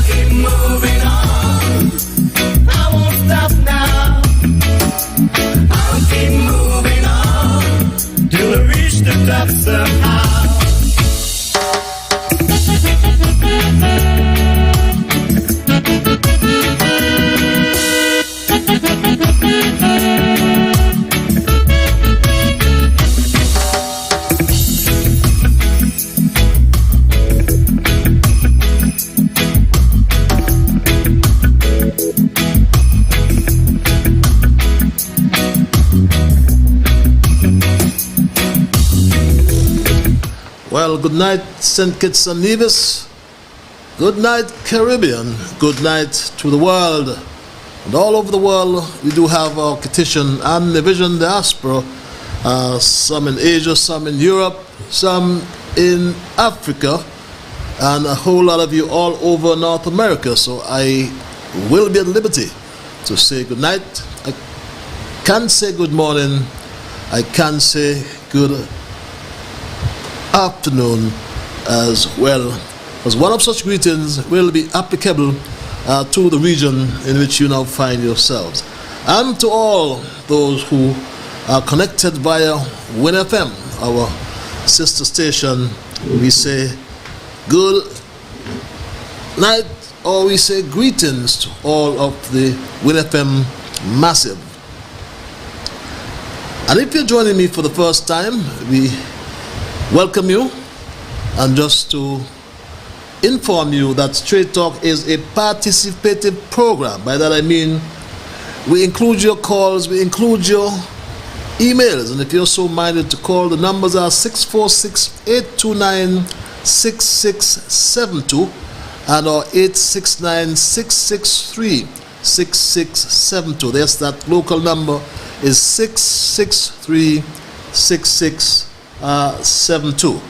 keep moving on. I won't stop now. I'll keep moving on till I reach the top somehow. Well, good night, St. Kitts and Nevis. Good night, Caribbean. Good night to the world. And all over the world, we do have our Kittitian and Nevisian diaspora. Some in Asia, some in Europe, some in Africa, and a whole lot of you all over North America. So I will be at liberty to say good night. I can't say good morning. I can't say good afternoon as well, as one of such greetings will be applicable to the region in which you now find yourselves, and to all those who are connected via Win FM, our sister station. We say good night, or we say greetings to all of the Win FM massive. And if you're joining me for the first time, we welcome you, and just to inform you that Straight Talk is a participative program. By that I mean we include your calls, we include your emails, and if you're so minded to call, the numbers are 646-829-6672 and or 869-663-6672. That's that local number is 663-6672.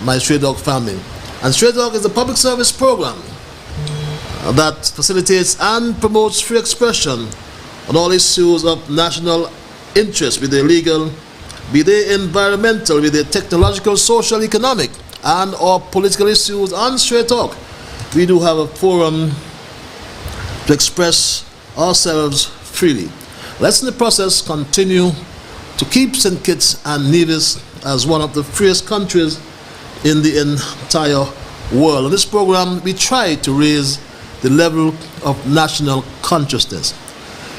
My Stray Dog family. And Stray Dog is a public service program that facilitates and promotes free expression on all issues of national interest, be they legal, be they environmental, be they technological, social, economic, and or political issues. On Stray Talk, we do have a forum to express ourselves freely. Let's in the process continue to keep St. Kitts and Nevis as one of the freest countries in the entire world. In this program, we try to raise the level of national consciousness.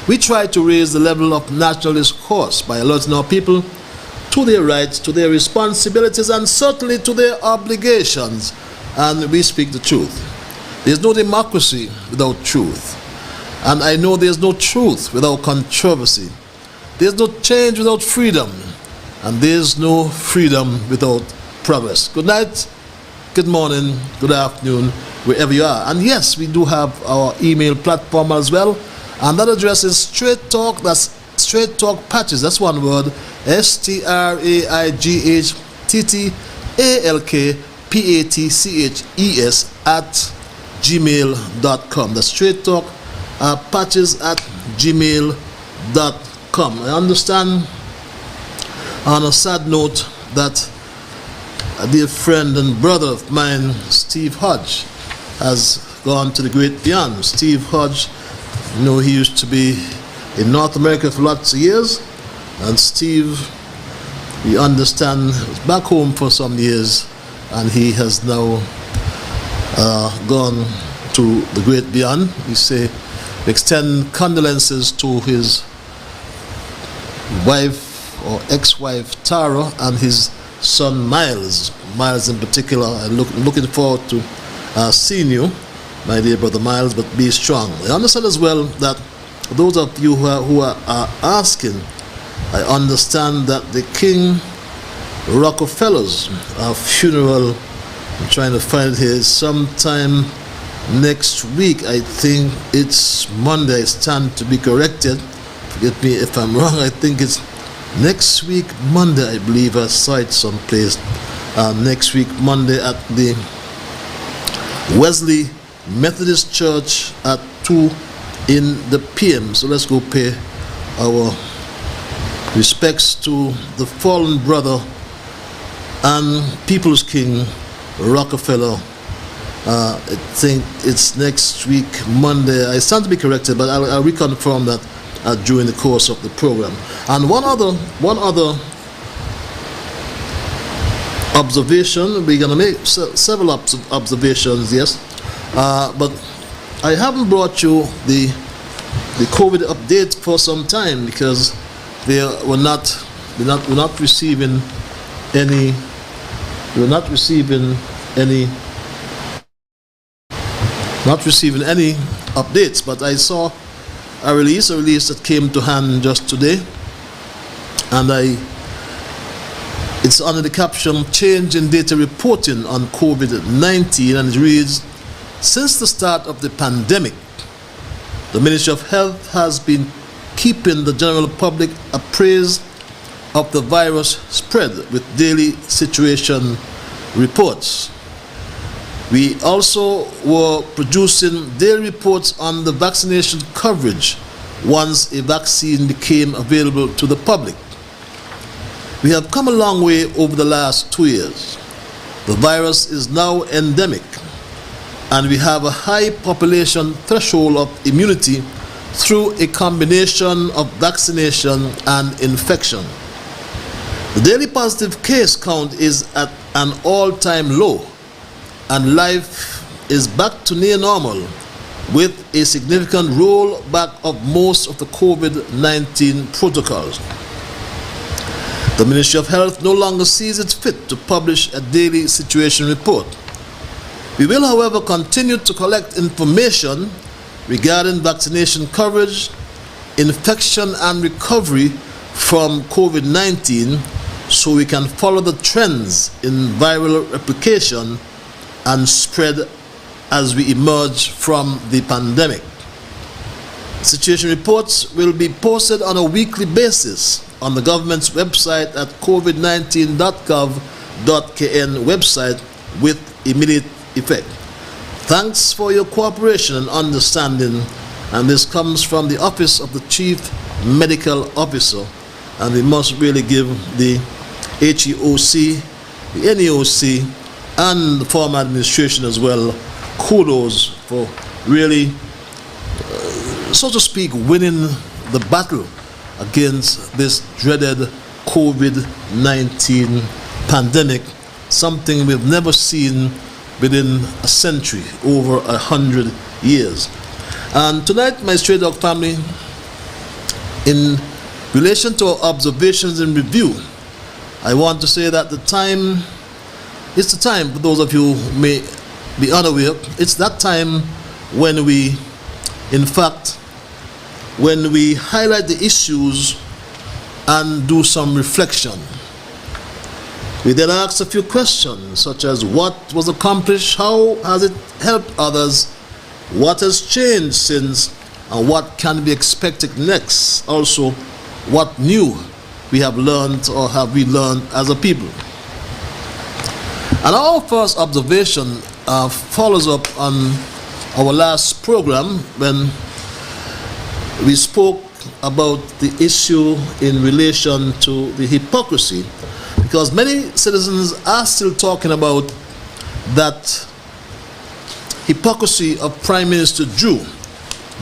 We try to raise the level of national discourse by alerting our people to their rights, to their responsibilities, and certainly to their obligations. And we speak the truth. There's no democracy without truth. And I know there's no truth without controversy. There's no change without freedom. And there's no freedom without progress. Good night, good morning, good afternoon, wherever you are. And yes, we do have our email platform as well. And that address is Straight Talk, that's Straight Talk Patches, that's one word, StraighTalkPatches @gmail.com. That's Straight Talk Patches @gmail.com. I understand, on a sad note, that a dear friend and brother of mine, Steve Hodge, has gone to the great beyond. Steve Hodge, you know, he used to be in North America for lots of years, and Steve, we understand, was back home for some years, and he has now gone to the great beyond. We say, we extend condolences to his wife or ex-wife Tara and his son Miles. Miles in particular, I'm looking forward to seeing you, my dear brother Miles, but be strong. I understand as well that those of you who are asking, I understand that the King Rockefeller's funeral, I'm trying to find it here, sometime next week. I think it's Monday. I stand to be corrected. Forget me if I'm wrong. I think it's next week Monday. I believe I saw it someplace. Next week Monday at the Wesley Methodist Church at 2 in the PM. So let's go pay our respects to the fallen brother and People's King Rockefeller I think it's next week, Monday. I stand to be corrected, but I'll reconfirm that during the course of the program. And one other observation. We're going to make several observations, yes. But I haven't brought you the COVID update for some time because we're not receiving any updates. But I saw a release that came to hand just today, and it's under the caption "Change in Data Reporting on COVID-19," and it reads, "Since the start of the pandemic, the Ministry of Health has been keeping the general public apprised of the virus spread with daily situation reports. We also were producing daily reports on the vaccination coverage once a vaccine became available to the public. We have come a long way over the last 2 years. The virus is now endemic, and we have a high population threshold of immunity through a combination of vaccination and infection. The daily positive case count is at an all-time low, and life is back to near normal with a significant rollback of most of the COVID-19 protocols. The Ministry of Health no longer sees it fit to publish a daily situation report. We will, however, continue to collect information regarding vaccination coverage, infection and recovery from COVID-19 so we can follow the trends in viral replication and spread as we emerge from the pandemic. Situation reports will be posted on a weekly basis on the government's website at covid19.gov.kn website with immediate effect. Thanks for your cooperation and understanding, and this comes from the Office of the Chief Medical Officer, and we must really give the HEOC, the NEOC, and the former administration as well kudos for really, so to speak, winning the battle against this dreaded COVID-19 pandemic, something we've never seen within a century, over 100 years. And tonight, my Stray Dog family, in relation to our observations and review, I want to say that it's the time, for those of you who may be unaware, it's that time when we, in fact, when we highlight the issues and do some reflection. We then ask a few questions, such as what was accomplished, how has it helped others, what has changed since, and what can be expected next. Also, what new we have learned or have we learned as a people. And our first observation follows up on our last program when we spoke about the issue in relation to the hypocrisy, because many citizens are still talking about that hypocrisy of Prime Minister Drew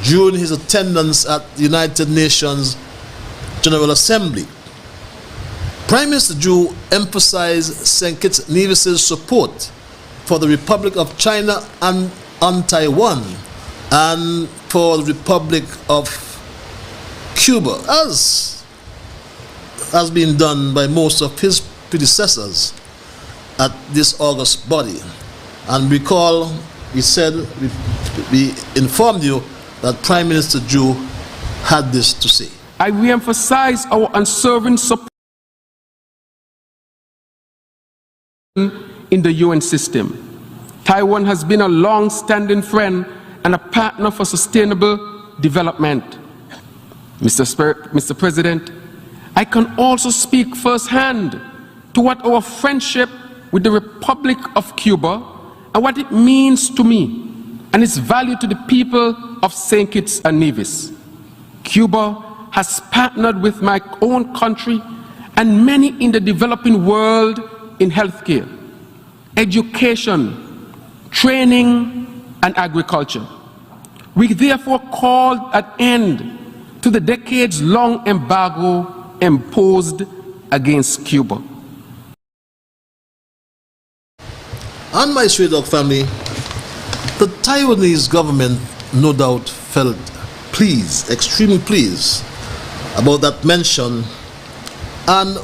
during his attendance at the United Nations General Assembly. Prime Minister Drew emphasized St. Kitts Nevis's support for the Republic of China and on Taiwan and for the Republic of Cuba, as has been done by most of his predecessors at this august body. And recall, we said, we informed you that Prime Minister Drew had this to say. I re-emphasize our unswerving support in the UN system. Taiwan has been a long-standing friend and a partner for sustainable development. Mr. President, I can also speak firsthand to what our friendship with the Republic of Cuba and what it means to me and its value to the people of St. Kitts and Nevis. Cuba has partnered with my own country and many in the developing world in healthcare, education, training, and agriculture. We therefore called an end to the decades-long embargo imposed against Cuba. And my Stray Dog family, the Taiwanese government no doubt felt pleased, extremely pleased about that mention, and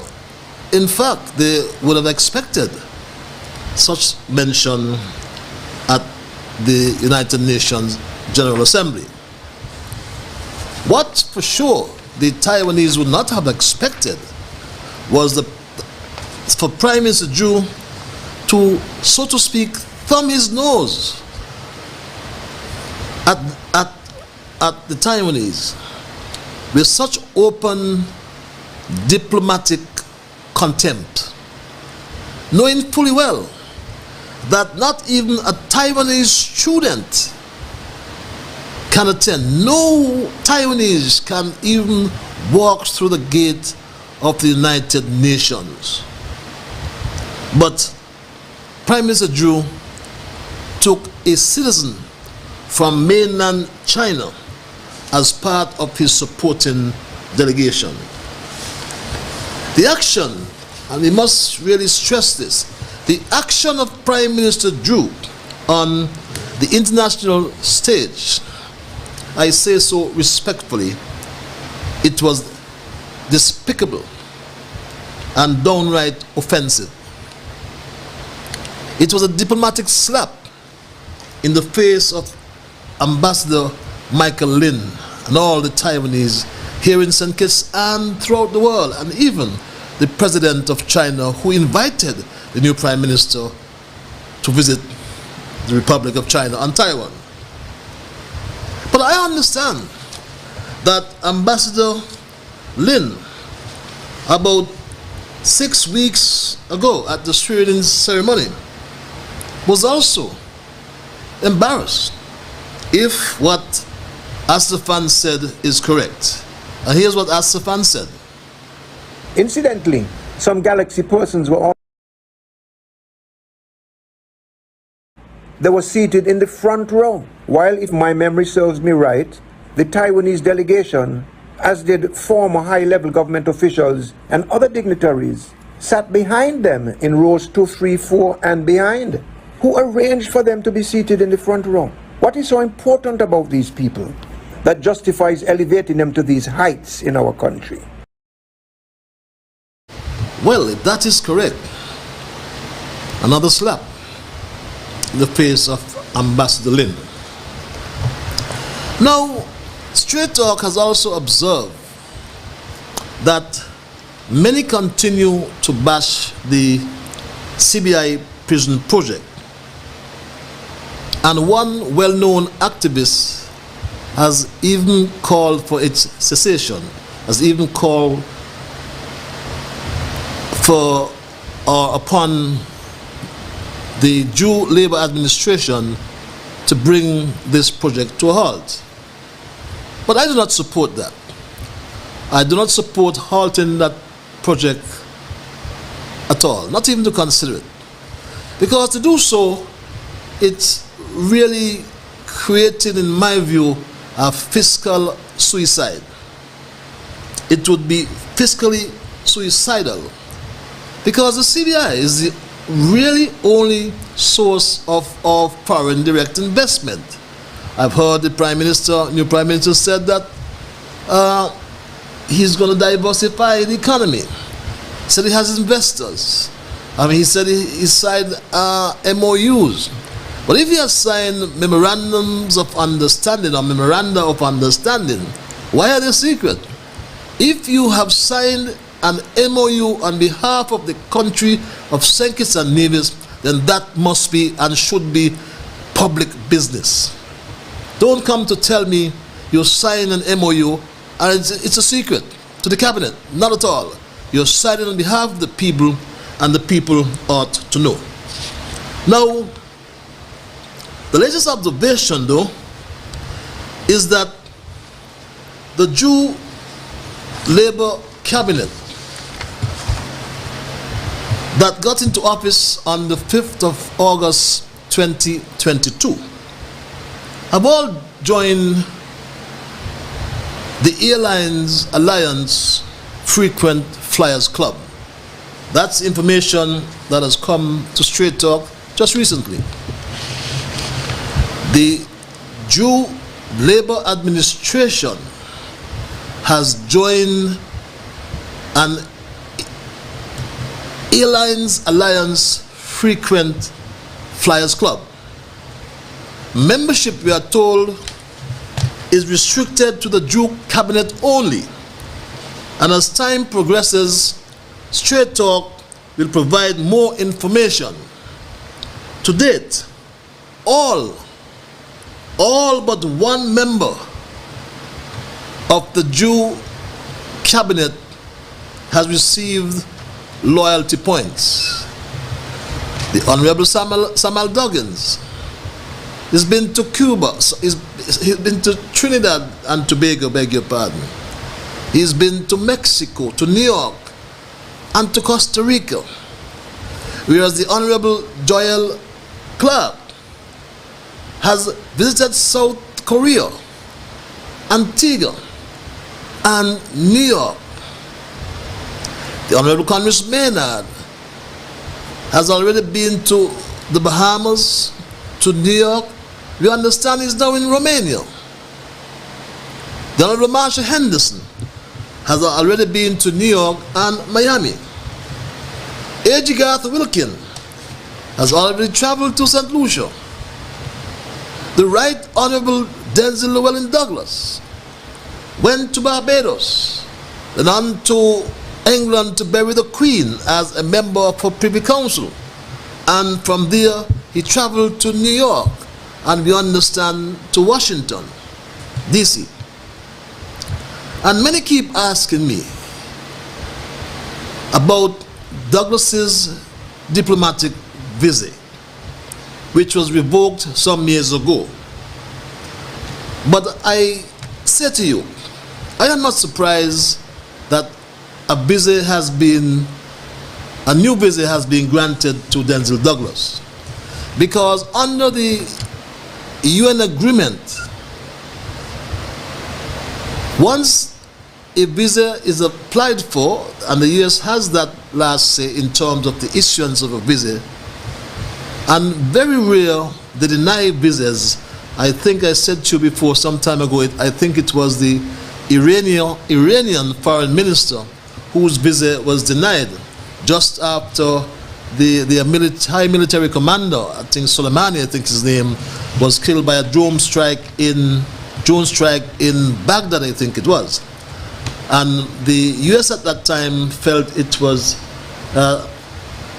in fact they would have expected such mention at the United Nations General Assembly. What for sure the Taiwanese would not have expected was for Prime Minister Zhu to, so to speak, thumb his nose at the Taiwanese with such open diplomatic contempt, knowing fully well that not even a Taiwanese student can attend. No Taiwanese can even walk through the gate of the United Nations. But Prime Minister Zhu took a citizen from mainland China as part of his supporting delegation. The action, and we must really stress this, the action of Prime Minister Zhu on the international stage, I say so respectfully, it was despicable and downright offensive. It was a diplomatic slap in the face of Ambassador Michael Lin and all the Taiwanese here in St. Kitts and throughout the world, and even the President of China, who invited the new Prime Minister to visit the Republic of China and Taiwan. But I understand that Ambassador Lin, about 6 weeks ago at the swearing-in ceremony, was also embarrassed if what Astafan said is correct. And here's what Astafan said. Incidentally, some Galaxy persons they were seated in the front row, while, if my memory serves me right, the Taiwanese delegation, as did former high-level government officials and other dignitaries, sat behind them in rows 2, 3, 4, and behind. Who arranged for them to be seated in the front row? What is so important about these people that justifies elevating them to these heights in our country? Well, if that is correct, another slap in the face of Ambassador Lin. Now, Straight Talk has also observed that many continue to bash the CBI prison project. And one well-known activist has even called for its cessation, has even called for or upon the Jew Labor Administration to bring this project to a halt. But I do not support that. I do not support halting that project at all, not even to consider it. Because to do so, it's really creating, in my view, a fiscal suicide. It would be fiscally suicidal, because the CBI is the really only source of foreign direct investment. I've heard the Prime Minister, new Prime Minister, said that he's going to diversify the economy. He said he has investors. I mean, he said he signed MOUs. But if he has signed memorandums of understanding or memoranda of understanding, why are they secret? If you have signed an MOU on behalf of the country of St. Kitts and Nevis, then that must be and should be public business. Don't come to tell me you signed an MOU and it's a secret to the cabinet. Not at all. You're signing on behalf of the people, and the people ought to know. Now, the latest observation, though, is that the Jew Labor Cabinet that got into office on the 5th of August 2022 have all joined the Airlines Alliance Frequent Flyers Club. That's information that has come to Straight Talk just recently. The Jew Labor Administration has joined an Airlines Alliance Frequent Flyers Club. Membership, we are told, is restricted to the Jew cabinet only. And as time progresses, Straight Talk will provide more information. To date, all but one member of the Jew cabinet has received loyalty points. The Honorable Samuel Duggins has been to Cuba, he's been to Trinidad and Tobago, beg your pardon. He's been to Mexico, to New York, and to Costa Rica. Whereas the Honorable Joel Clark has visited South Korea, Antigua, and New York. The Honorable Congress Maynard has already been to the Bahamas, to New York. We understand he's now in Romania. The Honorable Marshall Henderson has already been to New York and Miami. A.G. Garth Wilkin has already traveled to St. Lucia. The Right Honorable Denzel Llewellyn Douglas went to Barbados, then on to England to bury the Queen as a member of her Privy Council. And from there, he traveled to New York, and we understand to Washington, D.C. And many keep asking me about Douglas's diplomatic visa, which was revoked some years ago. But I say to you, I am not surprised that a new visa has been granted to Denzel Douglas, because under the UN agreement, once a visa is applied for, and the US has that last say in terms of the issuance of a visa, and very rare they deny visas. I think I said to you before some time ago, I think it was the Iranian foreign minister whose visa was denied just after the high military commander, I think Soleimani, I think his name, was killed by a drone strike in Baghdad, I think it was. And the US at that time felt it was,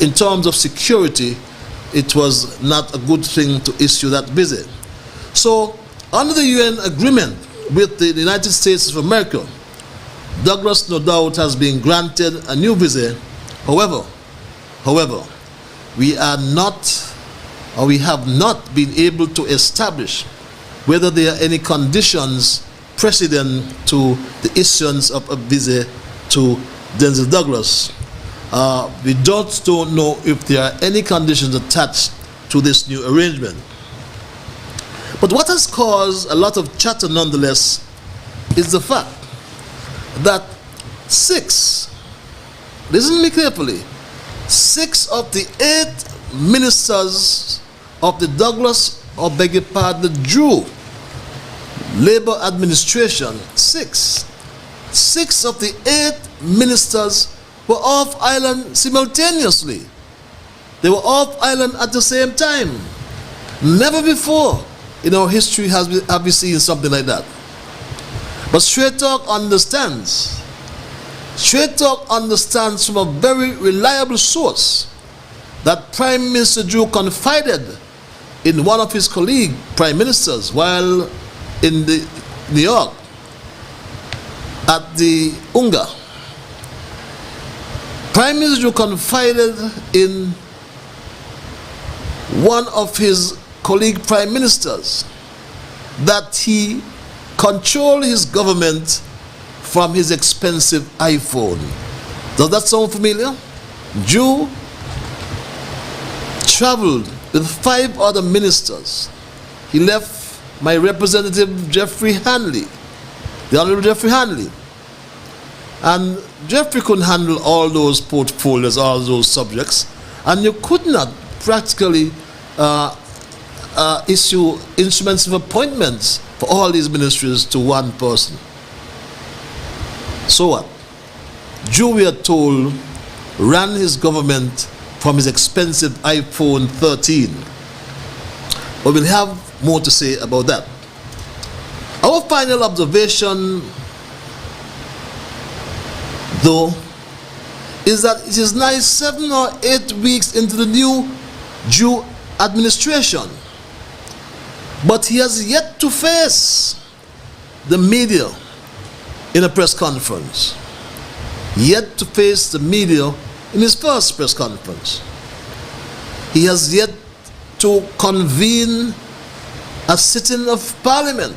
in terms of security, it was not a good thing to issue that visa. So, under the UN agreement with the United States of America, Douglas no doubt has been granted a new visa. However, we are not, or we have not been able to establish whether there are any conditions precedent to the issuance of a visa to Denzel Douglas. We don't know if there are any conditions attached to this new arrangement. But what has caused a lot of chatter nonetheless is the fact that listen to me carefully, 6 of the 8 ministers of the Douglas, or beg your pardon, the Jew Labor Administration, 6 of the 8 ministers were off island simultaneously. They were off island at the same time. Never before in our history have we seen something like that. But Straight Talk understands from a very reliable source that Prime Minister Drew confided in one of his colleague prime ministers while in New York at the UNGA. Prime Minister Drew confided in one of his colleague prime ministers that he controlled his government from his expensive iPhone. Does that sound familiar? Drew traveled with 5 other ministers. He left my representative Jeffrey Hanley, the Honorable Jeffrey Hanley. And Jeffrey couldn't handle all those portfolios, all those subjects, and you could not practically issue instruments of appointments for all these ministries to one person. So what? Jew, we are told, ran his government from his expensive iPhone 13. But we'll have more to say about that. Our final observation, though, is that it is now 7 or 8 weeks into the new Jew administration, but he has yet to face the media in a press conference. Yet to face the media in his first press conference. He has yet to convene a sitting of Parliament.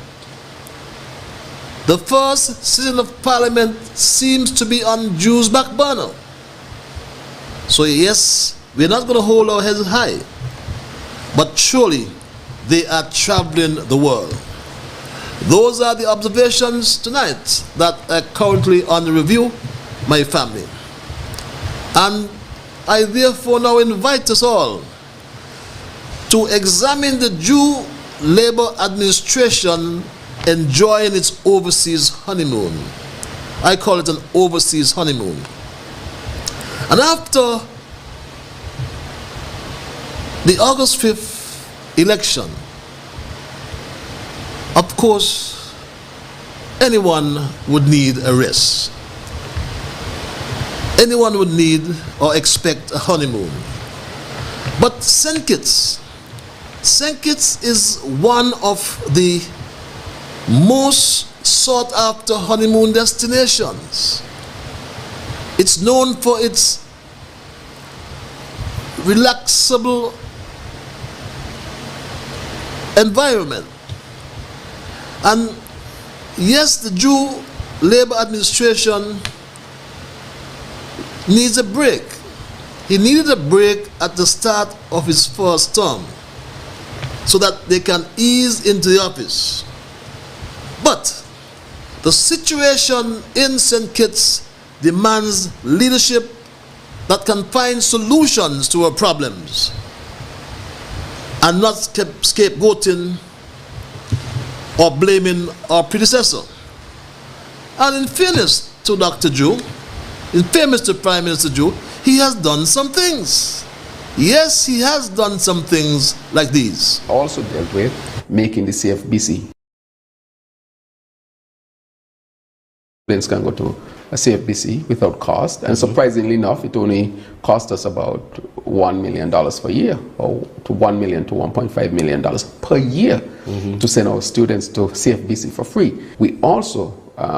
The first sitting of Parliament seems to be on Jew's back burner. So yes, we're not going to hold our heads high, but surely they are traveling the world. Those are the observations tonight that are currently on review, my family. And I therefore now invite us all to examine the Jew Labour administration enjoying its overseas honeymoon. I call it an overseas honeymoon. And after the August 5th election, of course, anyone would need a rest. Anyone would need or expect a honeymoon. But St. Kitts is one of the most sought after honeymoon destinations. It's known for its relaxable environment. And yes, the Jew Labour administration needs a break. He needed a break at the start of his first term so that they can ease into the office. But the situation in St. Kitts demands leadership that can find solutions to our problems and not scapegoating or blaming our predecessor. And in fairness to Dr. Jew, in fairness to Prime Minister Jew, he has done some things. Yes, he has done some things like these. Also dealt with making the CFBC. Students can go to a CFBC without cost, and surprisingly enough, it only cost us about $1 million per year, or to $1 million to $1.5 million per year to send our students to CFBC for free. We also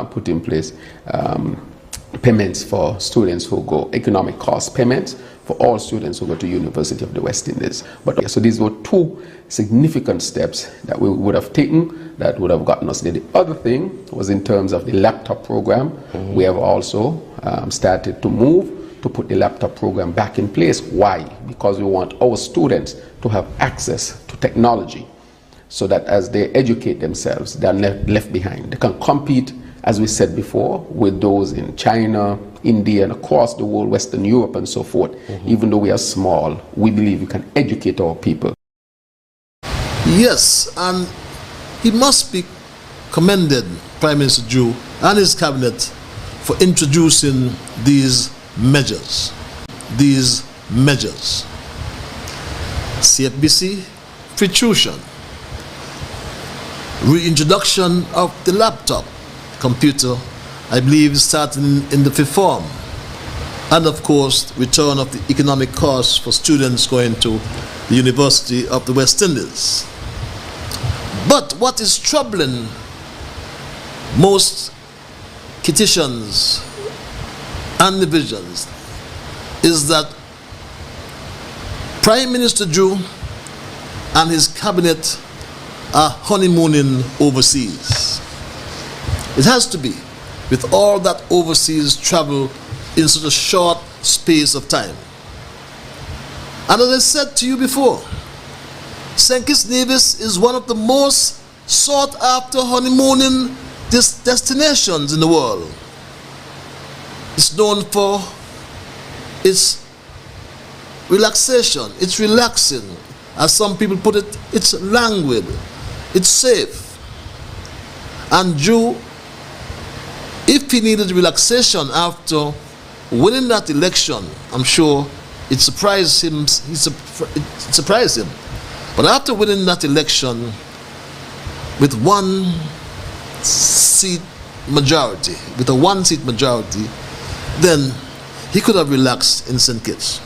put in place payments for students who go, economic cost payments for all students who go to University of the West Indies. But so these were 2 significant steps that we would have taken that would have gotten us there. The other thing was in terms of the laptop program. We have also started to move to put the laptop program back in place. Why? Because we want our students to have access to technology so that as they educate themselves, they're left behind. They can compete, as we said before, with those in China, India, and across the world, Western Europe, and so forth. Even though we are small, we believe we can educate our people. Yes, and he must be commended, Prime Minister Jew and his cabinet, for introducing these measures. CFBC, free tuition, reintroduction of the laptop computer, I believe starting in the 5th form, and of course return of the economic costs for students going to the University of the West Indies. But what is troubling most Kittitians and divisions is that Prime Minister Jew and his cabinet are honeymooning overseas. It has to be, with all that overseas travel in such a short space of time. And as I said to you before, St. Kitts Nevis is one of the most sought after honeymooning destinations in the world. It's known for its relaxation, it's relaxing. As some people put it, it's languid, it's safe. And Drew, if he needed relaxation after winning that election, I'm sure it surprised him. It surprised him. But after winning that election with a one-seat majority, then he could have relaxed in St. Kitts.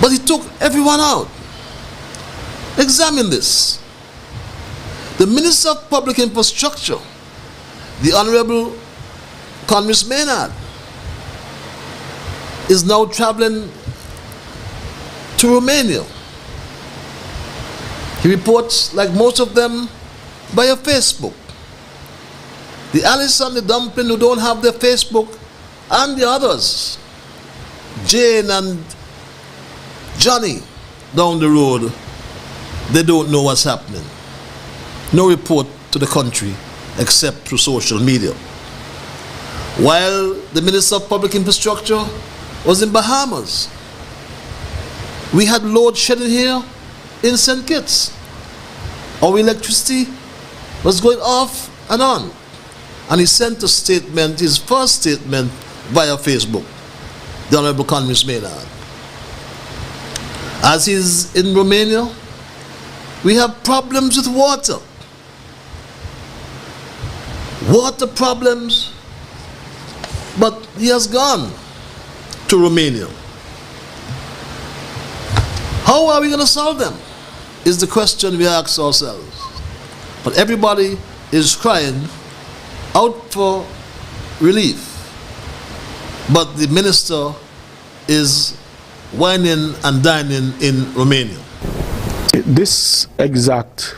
But he took everyone out. Examine this. The Minister of Public Infrastructure, the Honorable Condolences Maynard, is now traveling to Romania. He reports, like most of them, via Facebook. The Alice and the Dumpling, who don't have their Facebook, and the others, Jane and Johnny down the road, they don't know what's happening. No report to the country except through social media. While the Minister of Public Infrastructure was in Bahamas, we had load shedding here in St. Kitts. Our electricity was going off and on. And he sent a statement, his first statement, via Facebook, the Honorable Condolences Maynard. As he's in Romania, we have problems with water. Water problems, but he has gone to Romania. How are we going to solve them? Is the question we ask ourselves. But everybody is crying out for relief. But the minister is whining and dining in Romania. This exact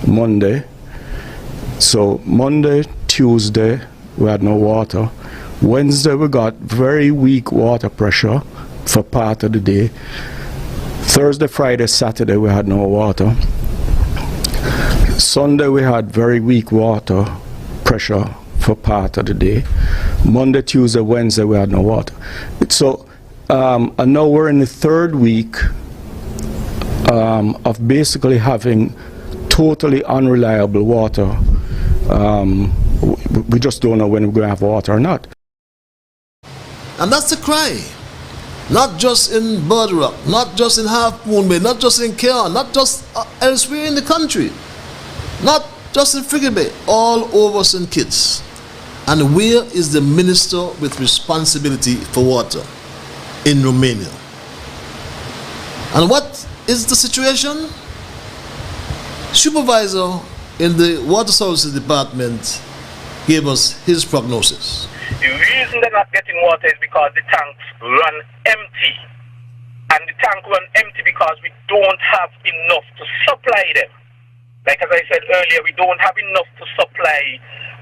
Monday, so Monday, Tuesday, we had no water. Wednesday, we got very weak water pressure for part of the day. Thursday, Friday, Saturday, we had no water. Sunday, we had very weak water pressure for part of the day. Monday, Tuesday, Wednesday, we had no water. So, and now we're in the third week of basically having totally unreliable water. We just don't know when we're going to have water or not. And that's the cry. Not just in Bird Rock, not just in Half Moon Bay, not just in Cairn, not just elsewhere in the country, not just in Frigate Bay, all over St. Kitts. And where is the minister with responsibility for water? In Romania. And what is the situation? Supervisor in the Water Services Department gave us his prognosis. The reason they're not getting water is because the tanks run empty. And the tank run empty because we don't have enough to supply them. Like as I said earlier, we don't have enough to supply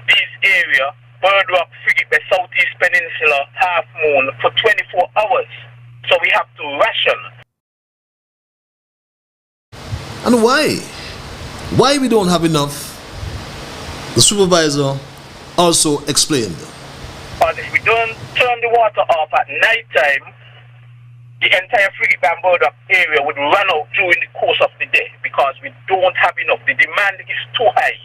this area, Bird Rock, Frigate Bay, Southeast Peninsula, Half Moon, for 24 hours. So we have to ration. And why? Why we don't have enough? The supervisor also explained. Because if we don't turn the water off at night time, the entire Frigate Bay and Bird Rock area would run out during the course of the day because we don't have enough. The demand is too high.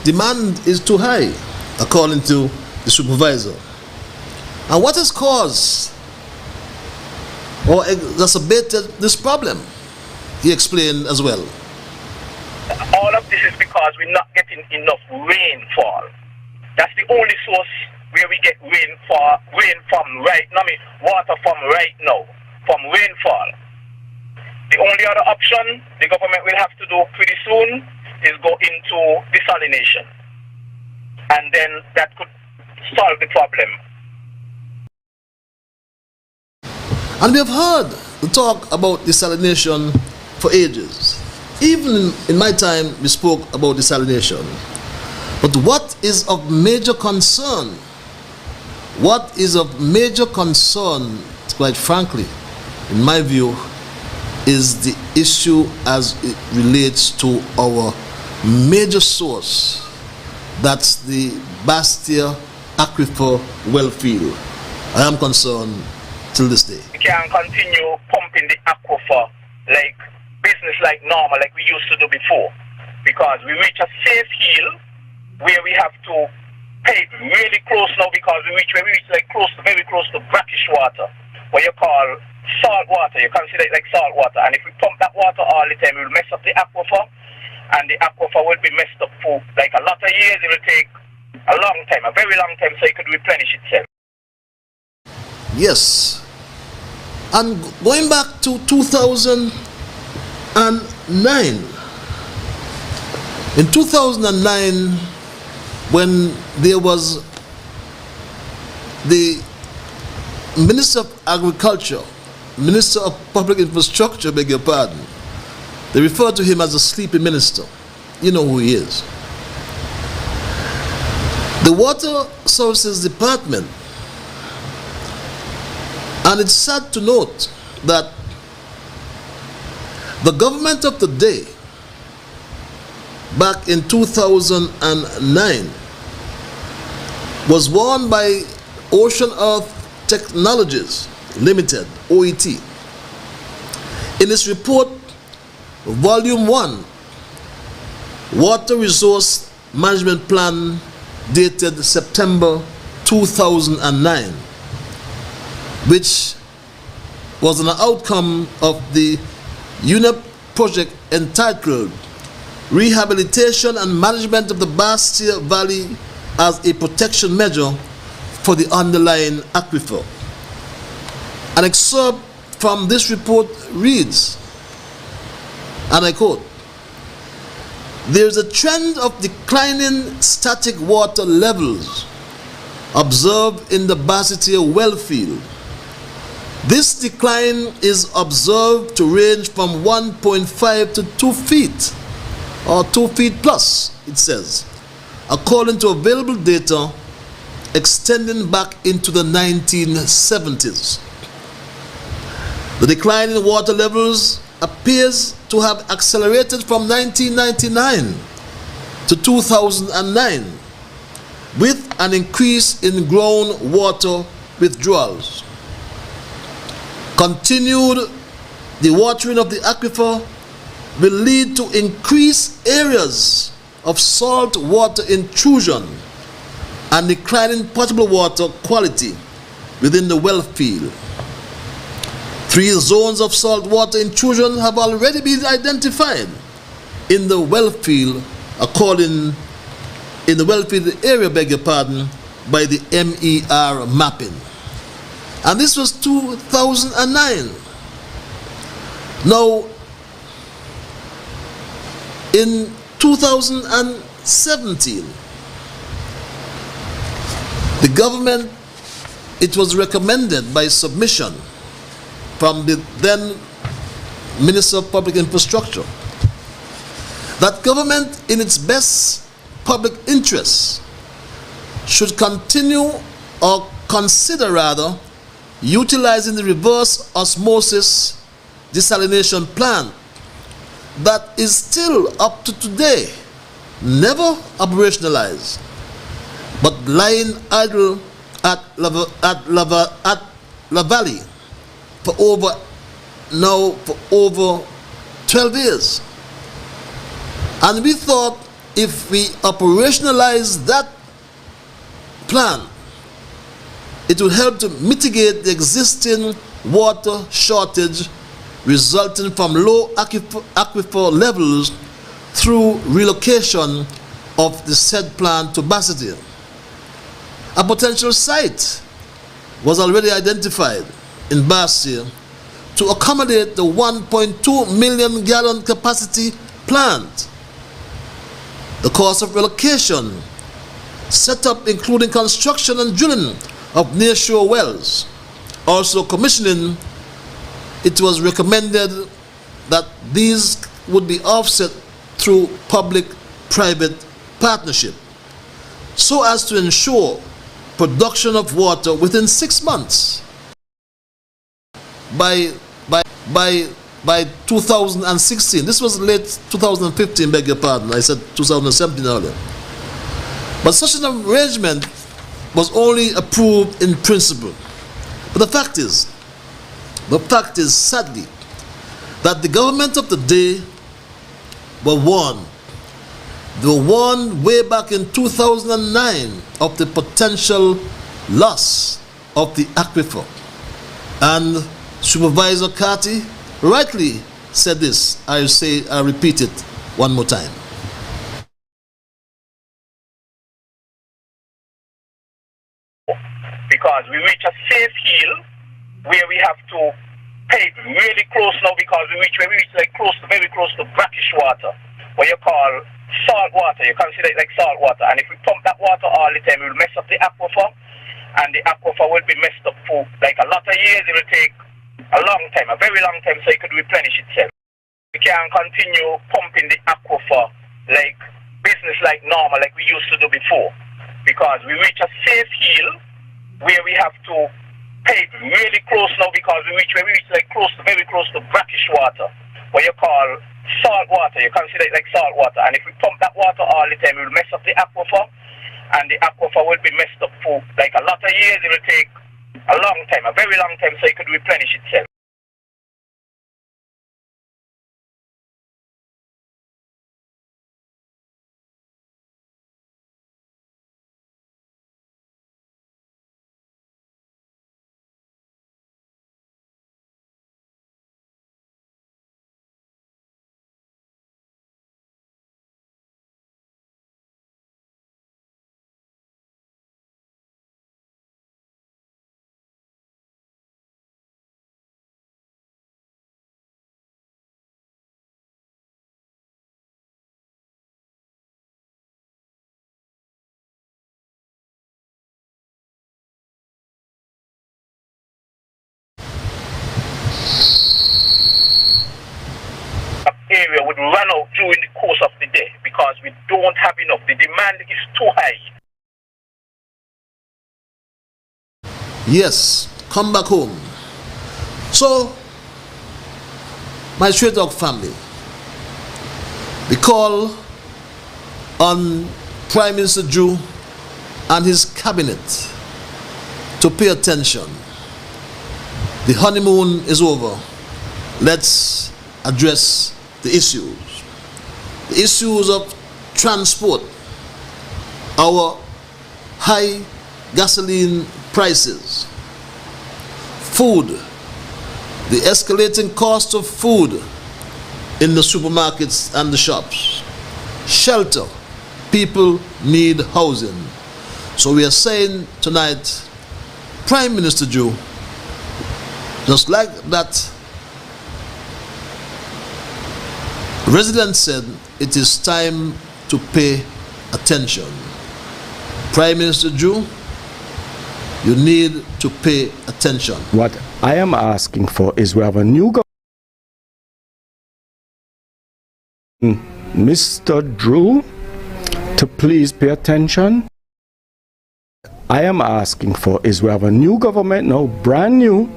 Demand is too high, according to the supervisor. And what has caused or exacerbated this problem? He explained as well. All of this is because we're not getting enough rainfall. That's the only source where we get rain from right now. Water from right now, from rainfall. The only other option the government will have to do pretty soon is go into desalination. And then that could solve the problem. And we have heard the talk about desalination for ages. Even in my time, we spoke about desalination. But what is of major concern? What is of major concern, quite frankly, in my view, is the issue as it relates to our major source, that's the Bastia Aquifer well field. I am concerned till this day. We can't continue pumping the aquifer like business like normal, like we used to do before, because we reach a safe hill where we have to pay really close now, because we reach like very close to brackish water, what you call salt water. You consider it like salt water, and if we pump that water all the time, it will mess up the aquifer, and the aquifer will be messed up for like a lot of years. It will take a long time, a very long time, so it could replenish itself. Yes. And going back to 2009, in 2009, when there was the Minister of Agriculture, Minister of Public Infrastructure, beg your pardon, they refer to him as a sleepy minister. You know who he is. The Water Services Department, and it's sad to note that the government of the day, back in 2009, was warned by Ocean Earth Technologies Limited, OET, in its report, Volume 1, Water Resource Management Plan, dated September 2009, which was an outcome of the UNEP project entitled Rehabilitation and Management of the Bastia Valley as a Protection Measure for the Underlying Aquifer. An excerpt from this report reads, and I quote, "There is a trend of declining static water levels observed in the Bastia well field. This decline is observed to range from 1.5 to 2 feet, or 2 feet plus, it says, according to available data extending back into the 1970s. The decline in water levels appears to have accelerated from 1999 to 2009, with an increase in groundwater withdrawals. Continued dewatering of the aquifer will lead to increased areas of salt water intrusion and declining potable water quality within the well field. 3 zones of salt water intrusion have already been identified in the well field, in the well field area, beg your pardon, by the MER mapping. And this was 2009. Now, in 2017, the government, it was recommended by submission from the then Minister of Public Infrastructure that government, in its best public interests, should continue or consider rather utilizing the reverse osmosis desalination plant that is still up to today never operationalized, but lying idle at La Valley for over 12 years. And we thought if we operationalize that plan, it will help to mitigate the existing water shortage resulting from low aquifer levels through relocation of the said plant to Bastia. A potential site was already identified in Bastia to accommodate the 1.2 million gallon capacity plant. The cost of relocation, setup including construction and drilling of nearshore wells, also commissioning, it was recommended that these would be offset through public-private partnership so as to ensure production of water within 6 months. By 2016, this was late 2015, beg your pardon, I said 2017 earlier. But such an arrangement was only approved in principle. But the fact is sadly, that the government of the day were warned. They were warned way back in 2009 of the potential loss of the aquifer. And Supervisor Carty rightly said this. I repeat it one more time. Because we reach a safe hill where we have to pay really close now, because when we reach like very close to brackish water, what you call salt water. You consider it like salt water. And if we pump that water all the time, it will mess up the aquifer, and the aquifer will be messed up for like a lot of years. It will take a long time, a very long time, so it could replenish itself. We can't continue pumping the aquifer like business like normal, like we used to do before, because we reach a safe hill where we have to pay really close now, because when we reach like very close to brackish water, what you call salt water. You consider it like salt water. And if we pump that water all the time, it will mess up the aquifer, and the aquifer will be messed up for like a lot of years. It will take a long time, a very long time, so it could replenish itself. Area would run out during the course of the day because we don't have enough. The demand is too high. Yes, come back home. So, my Stray Dog family, we call on Prime Minister Drew and his cabinet to pay attention. The honeymoon is over. Let's address the issues of transport, our high gasoline prices, food, the escalating cost of food in the supermarkets and the shops, shelter, people need housing. So we are saying tonight, Prime Minister Joe, just like that resident said, it is time to pay attention. Prime Minister Drew, you need to pay attention. What I am asking for is we have a new government. Mr. Drew, to please pay attention. I am asking for is we have a new government now, brand new.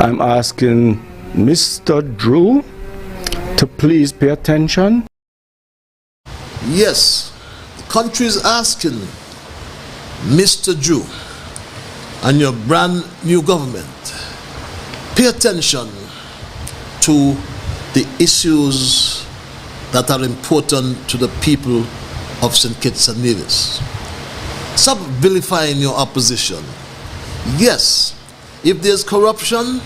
I'm asking Mr. Drew to please pay attention. Yes, the country is asking Mr. Drew and your brand new government, pay attention to the issues that are important to the people of St. Kitts and Nevis. Stop vilifying your opposition. Yes, if there's corruption,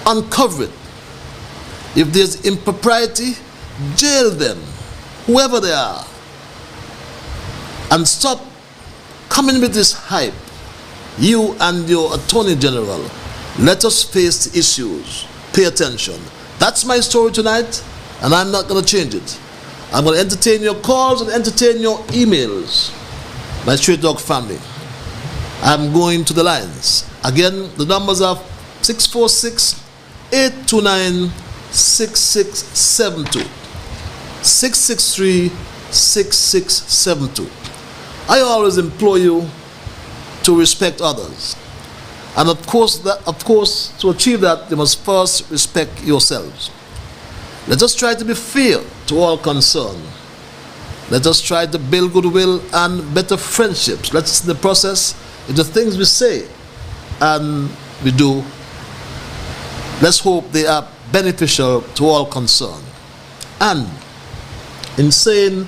uncover it. If there's impropriety, jail them, whoever they are. And stop coming with this hype. You and your Attorney General, let us face the issues. Pay attention. That's my story tonight, and I'm not going to change it. I'm going to entertain your calls and entertain your emails. My Stray Dog family, I'm going to the lines. Again, the numbers are 646-829-6672, 663-6672. I always implore you to respect others. And of course, to achieve that, you must first respect yourselves. Let us try to be fair to all concerned. Let us try to build goodwill and better friendships. Let's, in the process, in the things we say and we do, let's hope they are beneficial to all concerned. And in saying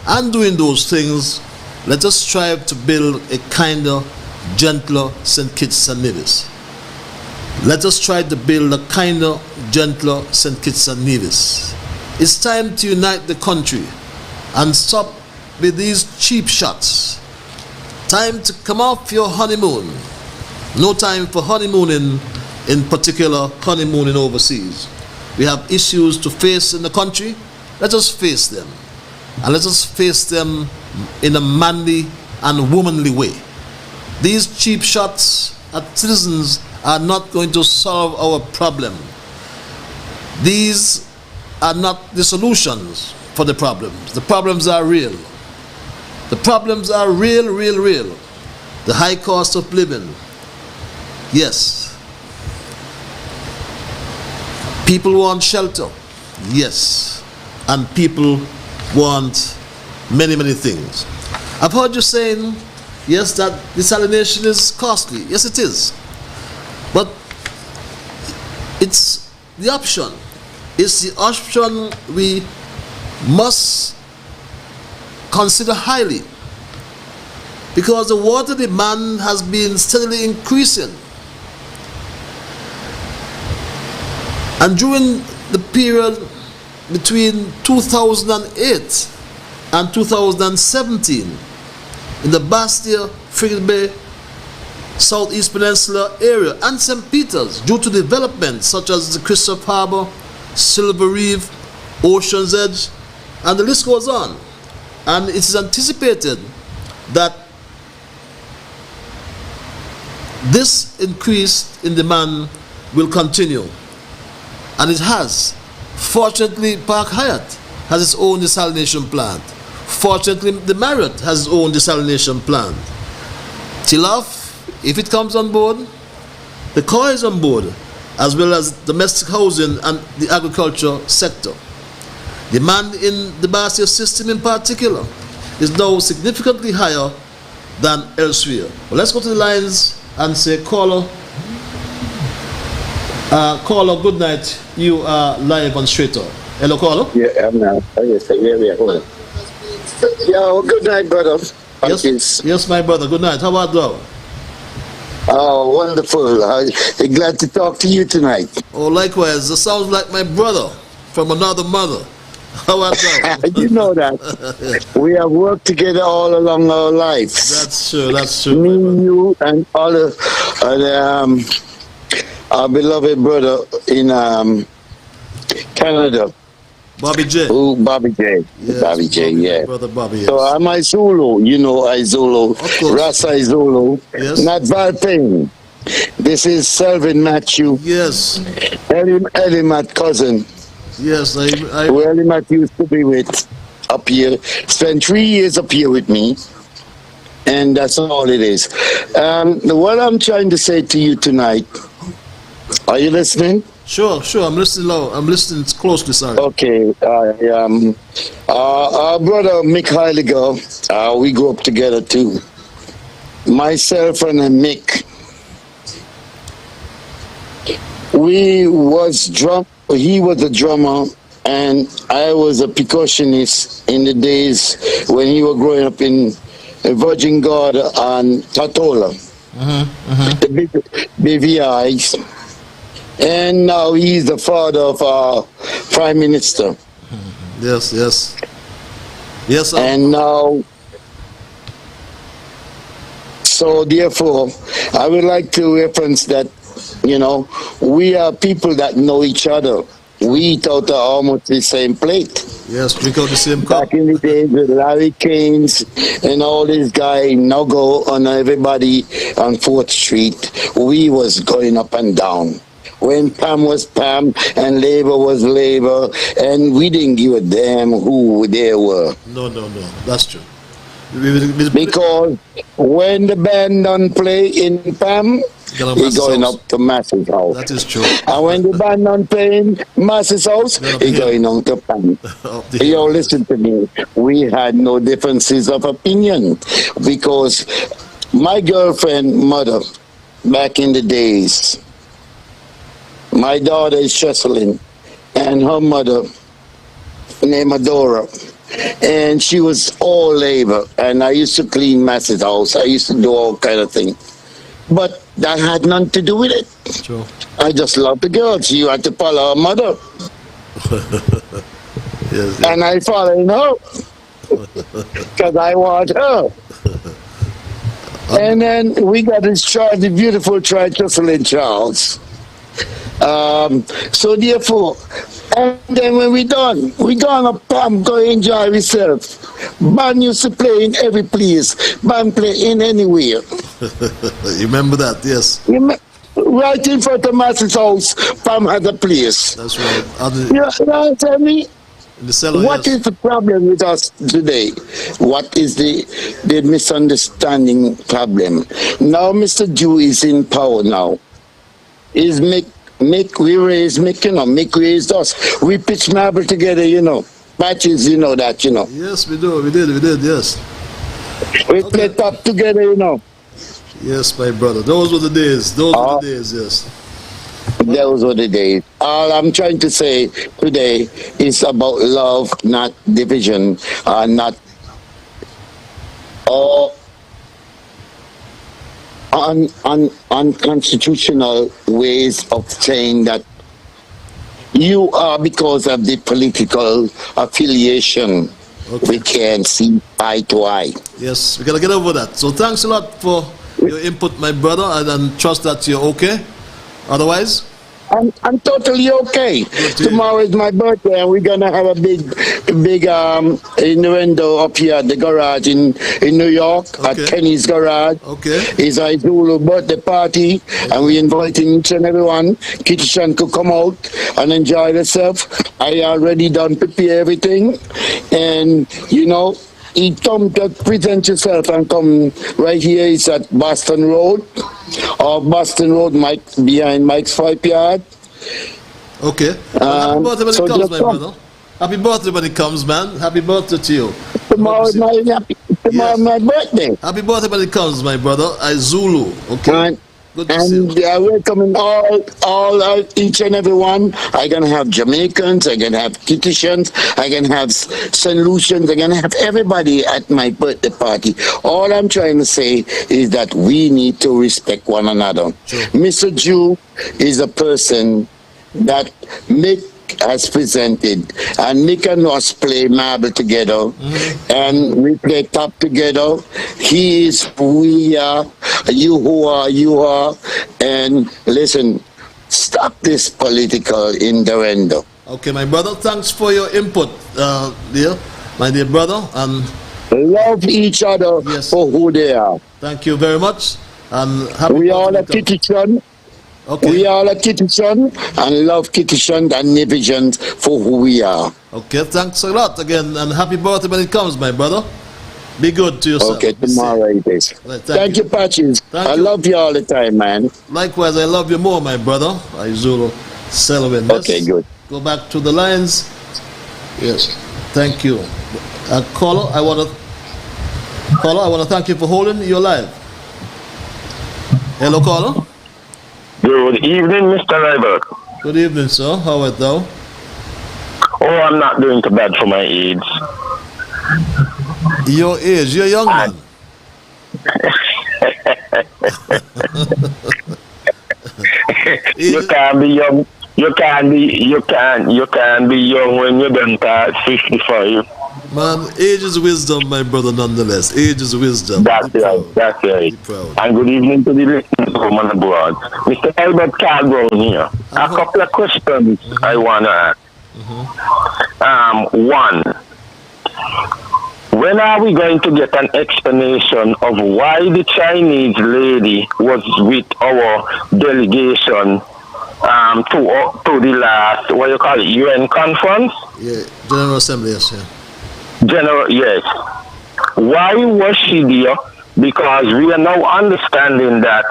and doing those things, let us strive to build a kinder, gentler St. Kitts and Nevis. Let us try to build a kinder, gentler St. Kitts and Nevis. It's time to unite the country and stop with these cheap shots. Time to come off your honeymoon. No time for honeymooning, in particular honeymooning overseas. We have issues to face in the country. Let us face them. And let us face them in a manly and womanly way. These cheap shots at citizens are not going to solve our problem. These are not the solutions for the problems. The problems are real. The problems are real. The high cost of living. Yes. People want shelter. Yes. And people want many things. I've heard you saying, yes, that desalination is costly. Yes, it is. But it's the option. It's the option we must consider highly, because the water demand has been steadily increasing. And during the period between 2008 and 2017, in the Bastia, Frigate Bay, Southeast Peninsula area, and St. Peter's, due to developments such as the Christopher Harbour, Silver Reef, Ocean's Edge, and the list goes on. And it is anticipated that this increase in demand will continue. And it has. Fortunately, Park Hyatt has its own desalination plant. Fortunately, the Marriott has its own desalination plant. Tilaf, if it comes on board, the core is on board, as well as domestic housing and the agriculture sector. Demand in the Bastia system in particular is now significantly higher than elsewhere. Well, let's go to the lines and say, caller, good night. You are live on Straight Talk. Hello, caller. Yeah, I'm now. Oh, yes, yeah, hold on. Yo, good night, brother. Yes, my brother. Good night. How about thou? Oh, wonderful. I'm glad to talk to you tonight. Oh, likewise. That sounds like my brother from another mother. How about thou? You know that. We have worked together all along our lives. That's true. Me, you, and all our beloved brother in Canada. Bobby J. Oh, Bobby J. Yes, Bobby J, yeah. Brother Bobby, yes. So I'm Izulu, you know Izulu. Rasa Izulu. Yes. Not Valpain. This is Selvin Matthew. Yes. Eddie Matt cousin. Yes, who Eddie Matt used to be with up here. Spent 3 years up here with me. And that's all it is. What I'm trying to say to you tonight, are you listening? Sure. I'm listening loud. I'm listening closely, sorry. Okay. Our brother Mick Heiliger, we grew up together too. Myself and Mick, he was a drummer and I was a percussionist in the days when he was growing up in Virgin God and Tatola. The BVIs. And now he's the father of our Prime Minister. Yes, sir. And now, so therefore, I would like to reference that, we are people that know each other. We eat out of almost the same plate. Yes, drink out the same cup. Back in the days with Larry Keynes and all this guy, Nogo, and everybody on 4th Street, we was going up and down. When Pam was Pam and Labour was Labour, and we didn't give a damn who they were. No, that's true. Because when the band don't play in Pam, he going up to Mass's house. That is true. And when the band don't play in Mass's house, he going on to Pam. Yo, listen to me. We had no differences of opinion because my girlfriend mother, back in the days, my daughter is Cheselyn, and her mother named Adora. And she was all labor, and I used to clean Mass's house. I used to do all kind of things. But that had nothing to do with it. True. I just love the girl. She had to follow her mother. Yes, And I following her. Because I want her. And then we got this child, the beautiful child, Jocelyn Charles. So therefore, and then when we done, we gone up Pam, go enjoy ourselves. Band used to play in every place. Band play in anywhere. You remember that? Yes. Right in front of Mass's house, Pam had a place. That's right. You know, tell me, In the cellar, what yes. is the problem with us today? What is the misunderstanding problem? Now Mr. Jew is in power now. He's we raised us. We pitch marble together, you know. Matches, you know that, you know. Yes, we do. We did, yes. We play top together, you know. Yes, my brother. Those were the days. Those were the days, yes. Those were the days. All I'm trying to say today is about love, not division, not unconstitutional ways of saying that you are because of the political affiliation. Okay. We can't see eye to eye. Yes, we gotta get over that. So thanks a lot for your input, my brother, and trust that you're okay. Otherwise, I'm totally okay. Tomorrow is my birthday, and we're gonna have a big innuendo up here at the garage in New York, at Kenny's garage. Okay. It's a Zulu birthday party, and we're inviting each and everyone. Kitchen could come out and enjoy themselves. I already done prepare everything, and you know, you come to present yourself and come right here. It's at Boston Road, or Boston Road, Mike, behind Mike's 5 Yard. okay. Happy birthday when so it comes, my just brother. Happy birthday when it comes, man. Happy birthday to you. Tomorrow is my birthday. Happy birthday when it comes, my brother. I Zulu. Okay. Good to see you. And I welcome all each and every one. I'm gonna have Jamaicans, I'm gonna have Kitishans, I'm gonna have St. Lucians, I'm gonna have everybody at my birthday party. All I'm trying to say is that we need to respect one another. Sure. Mr. Jew is a person that Mick has presented, and Mick and us play marble together, and we play top together. He is who we are, you who are, you are, and listen, stop this political innuendo. Okay, my brother. Thanks for your input, my dear brother, and love each other for who they are. thank you very much. And happy We all birthday a when it comes. Kitchen. Okay. We all a Kitchen and love Kitchen and Nivisions for who we are. Okay, thanks a lot again, and happy birthday when it comes, my brother. Be good to yourself. Okay, Be safe. tomorrow it is. Right, thank you, Patches. Thank I you. love you all the time, man. Likewise, I love you more, my brother. I Zulu Selwyn. Okay, good. Go back to the lines. Yes, thank you. Caller, I want to thank you for holding your line. Hello, caller. Good evening, Mr. Liburd. Good evening, sir. How art thou? Oh, I'm not doing too bad for my age. Your age, you're young man. You can't be young. You can't be young when you done past 55. Man, age is wisdom, my brother, nonetheless. Age is wisdom. That's Be right. proud. That's right. Be proud. And good evening to the listeners from on the board. Mr. Albert Calbrown here. A couple of questions I want to ask. One, when are we going to get an explanation of why the Chinese lady was with our delegation to the last, what you call it, UN conference? Yeah, General Assembly, yes, yeah. Yes. Why was she there? Because we are now understanding that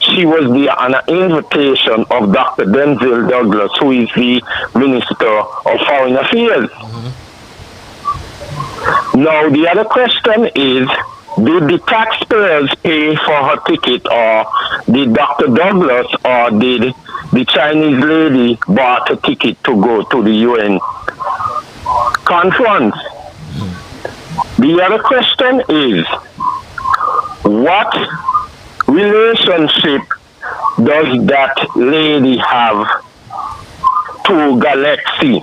she was there on an invitation of Dr. Denzel Douglas, who is the Minister of Foreign Affairs. Now, the other question is, did the taxpayers pay for her ticket, or did Dr. Douglas or did the Chinese lady bought a ticket to go to the UN conference? The other question is, what relationship does that lady have to Galaxy?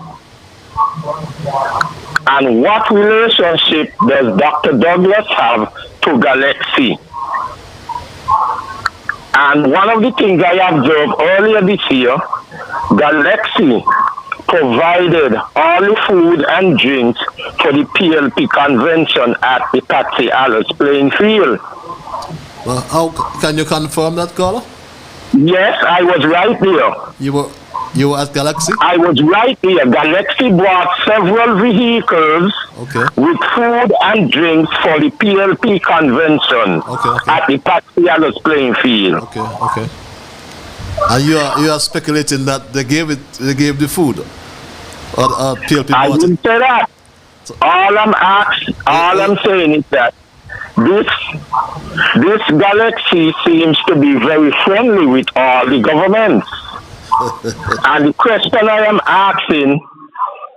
And what relationship does Dr. Douglas have to Galaxy? And one of the things I observed earlier this year, Galaxy provided all the food and drinks for the PLP convention at the Patsy Alice playing field. Well, how can you confirm that, caller? Yes, I was right there. You were at Galaxy? I was right there. Galaxy brought several vehicles with food and drinks for the PLP convention at the Patsy Alice playing field. Okay. And you are speculating that they gave the food, or PLP? I didn't say that. So, all I'm saying is that this Galaxy seems to be very friendly with all the governments. And the question I am asking,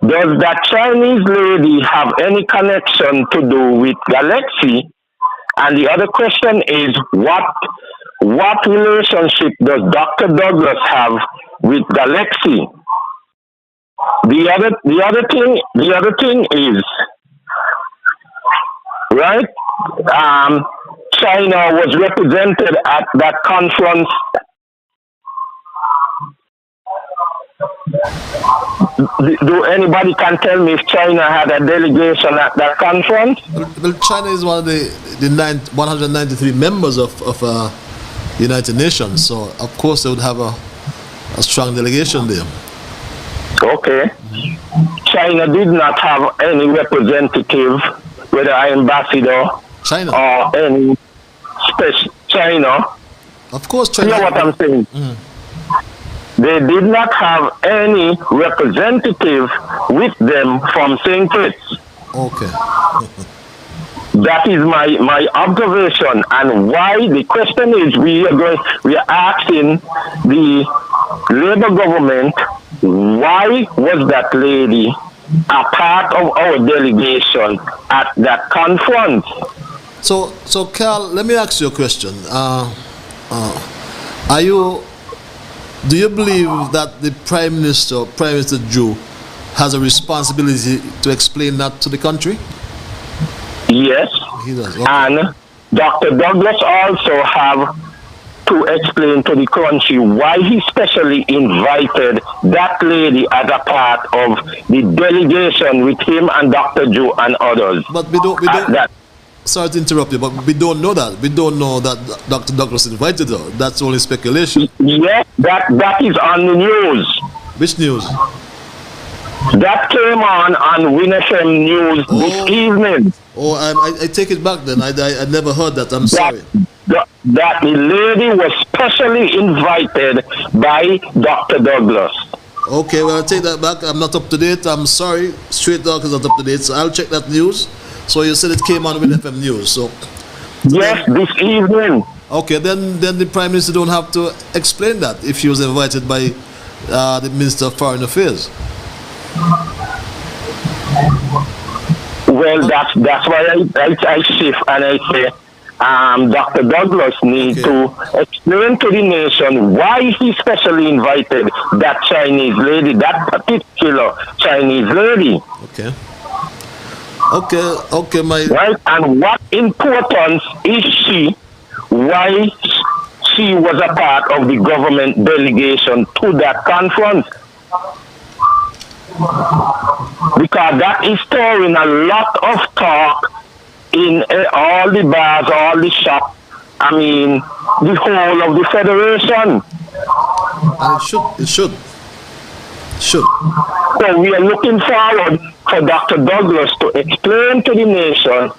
does that Chinese lady have any connection to do with Galaxy? And the other question is, what relationship does Dr. Douglas have with Galaxy? The other thing is, right? China was represented at that conference. Do anybody can tell me if China had a delegation at that conference? Well, China is one of the 193 members of United Nations, so of course they would have a strong delegation there. Okay. China did not have any representative, whether ambassador China or any special China. Of course, China. You know what I'm saying? They did not have any representative with them from St. Kitts. Okay. That is my observation, and why the question is we are asking the Labour government, why was that lady a part of our delegation at that conference? So Carl, let me ask you a question. Do you believe that the Prime Minister Zhu, has a responsibility to explain that to the country? Yes. He does. Okay. And Dr. Douglas also have to explain to the country why he specially invited that lady as a part of the delegation with him and Dr. Zhu and others. But we don't sorry to interrupt you, but we don't know that. We don't know that Dr. Douglas invited her. That's only speculation. Yes, that is on the news. Which news? That came on Win FM News this evening. Oh, I take it back then. I never heard that. I'm sorry. That the lady was specially invited by Dr. Douglas. Okay, well, I'll take that back. I'm not up to date. I'm sorry. Straight Talk is not up to date, so I'll check that news. So you said it came on with FM News. So yes, this evening. Okay, then the Prime Minister don't have to explain that if she was invited by the Minister of Foreign Affairs. Well, that's why I shift and I say Dr. Douglas needs to explain to the nation why he specially invited that Chinese lady, that particular Chinese lady. Okay, right, and what importance is she? Why she was a part of the government delegation to that conference? Because that is stirring a lot of talk in all the bars, all the shops. I mean, the whole of the federation. And it should. So we are looking forward for Dr. Douglas to explain to the nation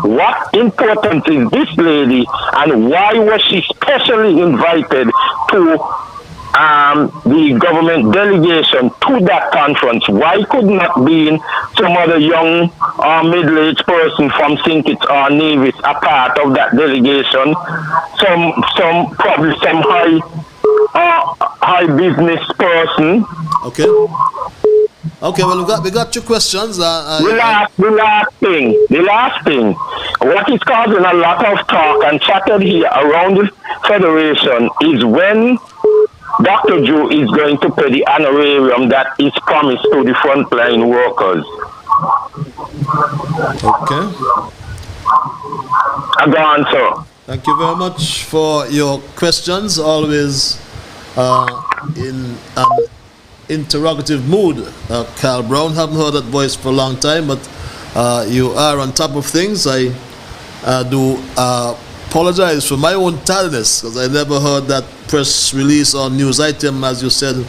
what importance is this lady and why was she specially invited to the government delegation to that conference. Why could not be some other young or middle-aged person from St. Kitts or Nevis a part of that delegation? Probably some high business person. Okay. Okay, well, we got your questions. The last thing, what is causing a lot of talk and chatter here around the Federation is when Dr. Joe is going to pay the honorarium that is promised to the frontline workers. Okay. Go on, sir. Thank you very much for your questions. Always in an interrogative mood. Carl Brown, haven't heard that voice for a long time, but you are on top of things. I do apologize for my own tardiness because I never heard that press release or news item, as you said,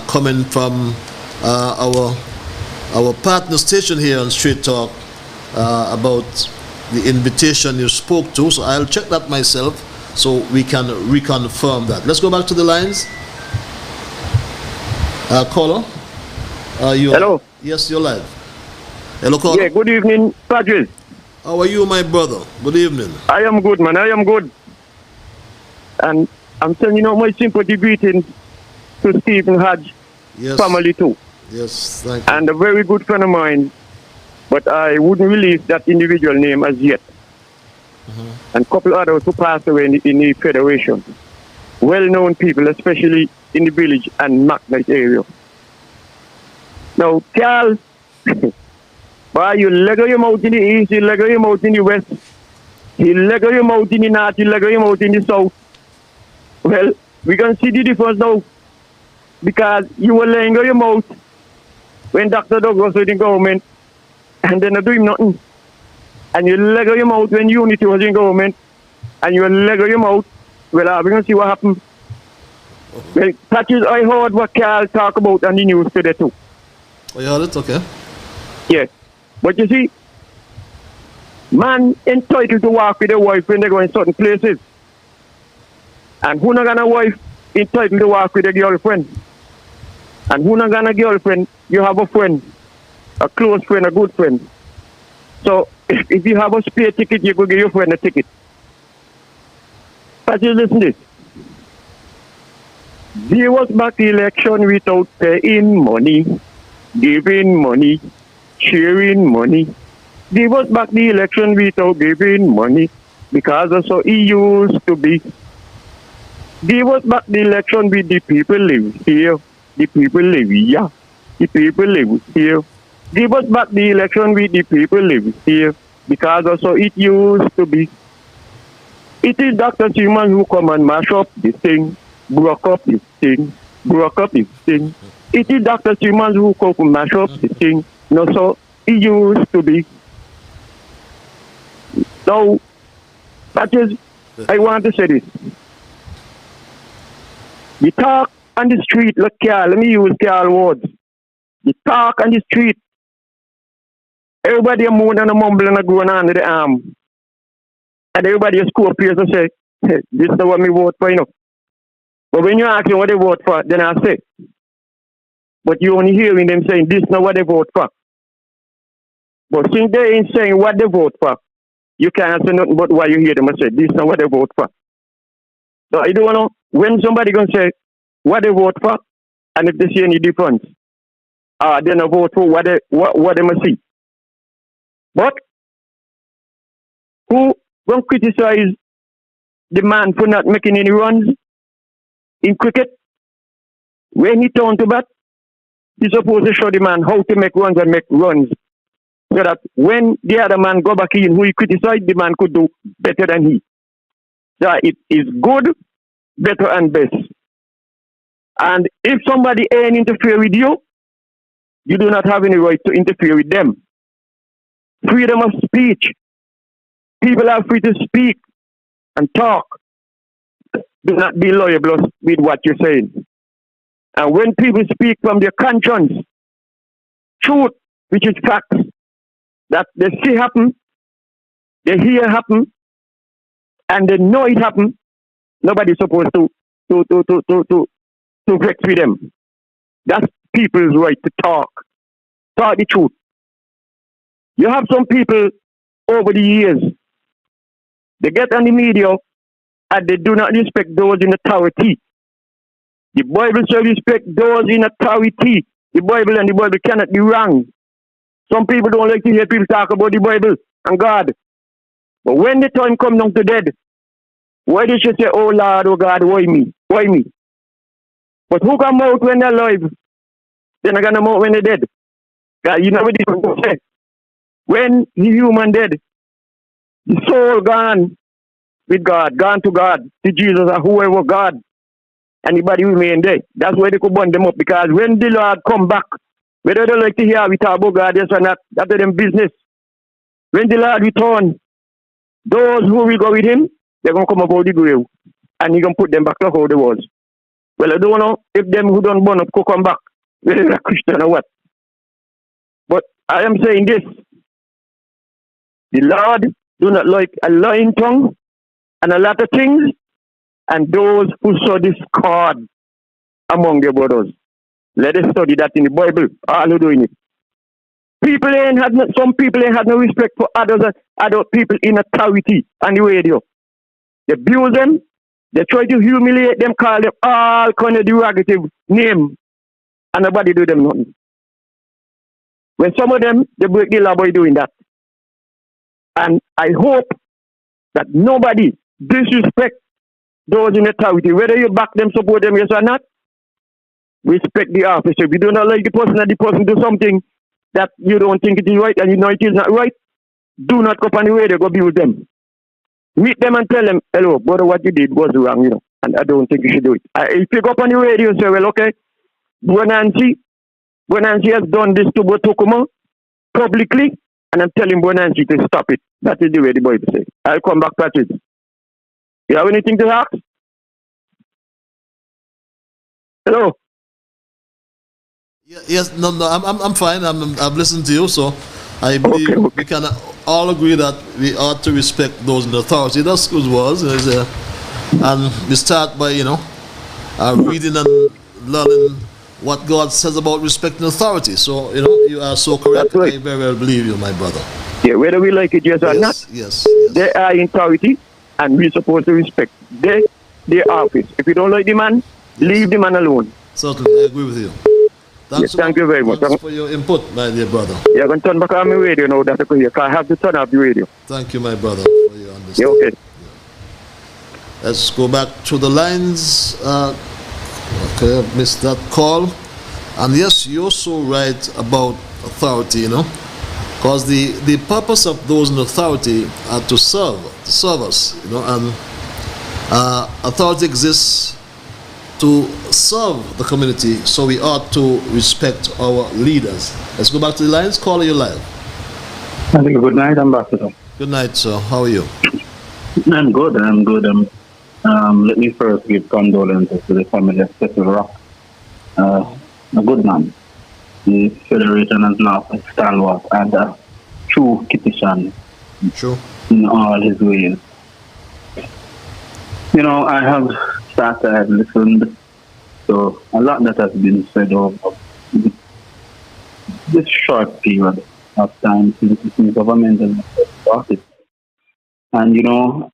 coming from our partner station here on Straight Talk about the invitation you spoke to. So I'll check that myself so we can reconfirm that. Let's go back to the lines. Caller, hello. Yes, you're live. Hello, caller. Yeah, good evening, Patrice. How are you, my brother? Good evening. I am good, man. I am good. And I'm sending out my sympathy greetings to Stephen Hodge family too. Yes, thank you. And a very good friend of mine, but I wouldn't release that individual name as yet. And a couple others who passed away in the Federation. Well-known people, especially in the village and Macnight area. Now, Carl, why you leg your mouth in the east, you leg your mouth in the west, you leg your mouth in the north, you leg your mouth in the south. Well, we can see the difference now, because you were laying your mouth when Dr. Douglas was in government, and they're not doing nothing. And you leg your mouth when Unity was in government, and you leg your mouth. Well, we're going to see what happened. Well, Patrice, I heard what Carl talk about on the news today too. Oh, you heard it? Okay. Yes. But you see, man entitled to walk with a wife when they go in certain places. And who not gonna wife entitled to walk with a girlfriend? And who not gonna girlfriend, you have a friend, a close friend, a good friend. So if you have a spare ticket, you go give your friend a ticket. But you listen to this. There was back the election without paying money, giving money, sharing money. There was back the election without giving money, because that's how it used to be. There was back the election with the people live here, the people live here, the people live here. There was back the election with the people live here, because that's how it used to be. It is Dr. Seaman who come and mash up this thing, broke up this thing, broke up this thing. It is Dr. Seaman who come and mash up this thing. No, so it used to be. Now, that is, I want to say this. You talk on the street, look, Carl, let me use Carl words. You talk on the street. Everybody a moan and a mumble and a going under the arm. And everybody a score players and say, hey, this is what me vote for, you know. But when you ask them what they vote for, then I say. But you only hearing them saying, this is not what they vote for. But since they ain't saying what they vote for, you can't say nothing but what you hear them and say, this is not what they vote for. So I don't know when somebody gonna say what they vote for, and if they see any difference, then I vote for what they must see. But who gonna criticize the man for not making any runs in cricket? When he turned to bat, he's supposed to show the man how to make runs and make runs, so that when the other man go back in, who he criticized, the man could do better than he. So it is good, better, and best. And if somebody ain't interfere with you, you do not have any right to interfere with them. Freedom of speech. People are free to speak and talk. Do not be liable with what you're saying. And when people speak from their conscience, truth which is facts, that they see happen, they hear happen, and they know it happen, nobody's supposed to vex with them. That's people's right to talk the truth. You have some people over the years, they get on the media and they do not respect those in authority. The Bible says respect those in authority. The Bible and the Bible cannot be wrong. Some people don't like to hear people talk about the Bible and God. But when the time comes down to death, why did you say, oh Lord, oh God, why me? Why me? But who come out when they're alive? They're not going to come out when they're dead. God, you know what they say? When the human dead, the soul gone with God, gone to God, to Jesus or whoever God, anybody remain there. That's why they could burn them up, because when the Lord come back, whether they like to hear we talk about God, yes or not, that's them business. When the Lord return, those who will go with him, they're going to come about the grave, and he's going to put them back to how they was. Well, I don't know if them who don't burn up could come back, whether they're a Christian or what. But I am saying this, the Lord do not like a lying tongue and a lot of things, and those who sow discord among their brothers. Let us study that in the Bible. All who doing it. Some people ain't had no respect for other people in authority on the radio. They abuse them, they try to humiliate them, call them all kind of derogative name, and nobody do them nothing. When some of them, they break the law by doing that. And I hope that nobody disrespect those in authority, whether you back them, support them, yes or not. Respect the officer. If you do not like the person and the person do something that you don't think it is right and you know it is not right, do not go on the radio, go be with them. Meet them and tell them, hello, brother, what you did was wrong, and I don't think you should do it. If you go up on the radio and say, well, okay, Bonanzi has done this to Botukuma publicly, and I'm telling Bonanzi to stop it. That is the way the Bible says. I'll come back, Patrick. You have anything to ask? Hello? Yes, no, I'm fine. I've listened to you, so I believe okay. we can all agree that we ought to respect those in authority. That's good words. And we start by, reading and learning what God says about respecting authority. So, you are so correct. Right. I very well believe you, my brother. Yeah, whether we like it, yes or not, yes. They are in authority, and we're supposed to respect their office. If you don't like the man, leave the man alone. Certainly, I agree with you. Thank you very much. Thanks for your input, my dear brother. Yeah, I'm going to turn back on my radio now. That's okay. I have to turn off the radio. Thank you, my brother, for your understanding. Yeah, okay. Yeah. Let's go back to the lines. Okay, I missed that call. And yes, you're so right about authority, because the purpose of those in authority are to serve us, and authority exists to serve the community, so we ought to respect our leaders. Let's go back to the lines. Caller, you live. Good night, Ambassador. Good night, sir. How are you? I'm good. Let me first give condolences to the family of Cecil Rock. A good man. The Federation has now a stalwart and a true Kittishan. True. In all his ways. I have started, I've listened, so a lot that has been said over this short period of time since the government has started. And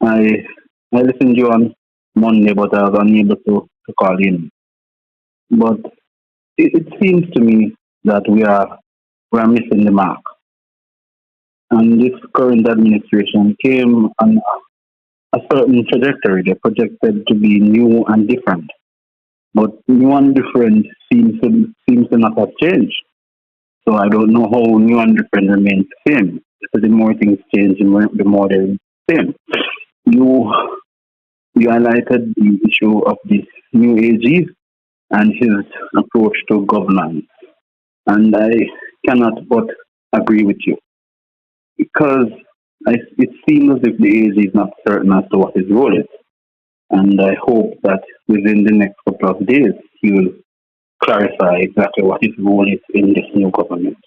I listened to you on Monday, but I was unable to call in. But it seems to me that we are missing the mark. And this current administration came on a certain trajectory. They projected to be new and different. But new and different seems to not have changed. So I don't know how new and different remains the same. So the more things change, the more they're the same. You highlighted the issue of this new AG and his approach to governance. And I cannot but agree with you. Because it seems as if the AG is not certain as to what his role is. And I hope that within the next couple of days, he will clarify exactly what his role is in this new government.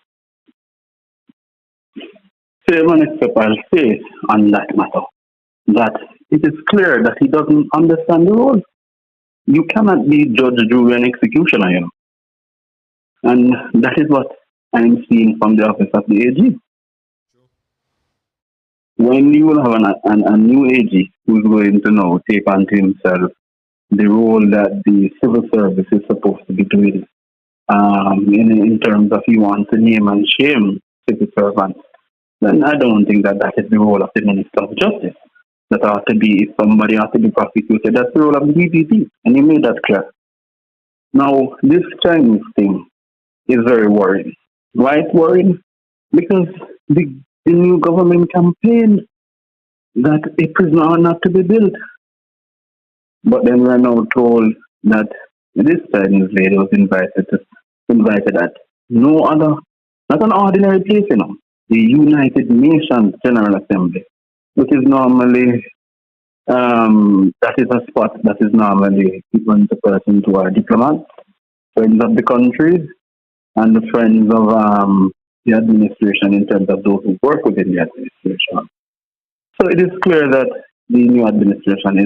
Chairman except I'll say on that matter that it is clear that he doesn't understand the role. You cannot be judge, jury, and executioner, you know. And that is what I'm seeing from the office of the AG. When you will have a new AG who's going to now take onto himself the role that the civil service is supposed to be doing, in terms of he wants to name and shame civil servants, then I don't think that is the role of the Minister of Justice. That ought to be, if somebody ought to be prosecuted, that's the role of the DPP, and you made that clear. Now, this Chinese thing is very worrying. Why it's worrying? Because the new government campaigned that a prison ought not to be built. But then we're now told that this Chinese lady was invited at no other, not an ordinary place, you know, the United Nations General Assembly, which is normally, that is a spot that is normally given to persons who are diplomats, friends of the countries, and the friends of the administration in terms of those who work within the administration. So it is clear that the new administration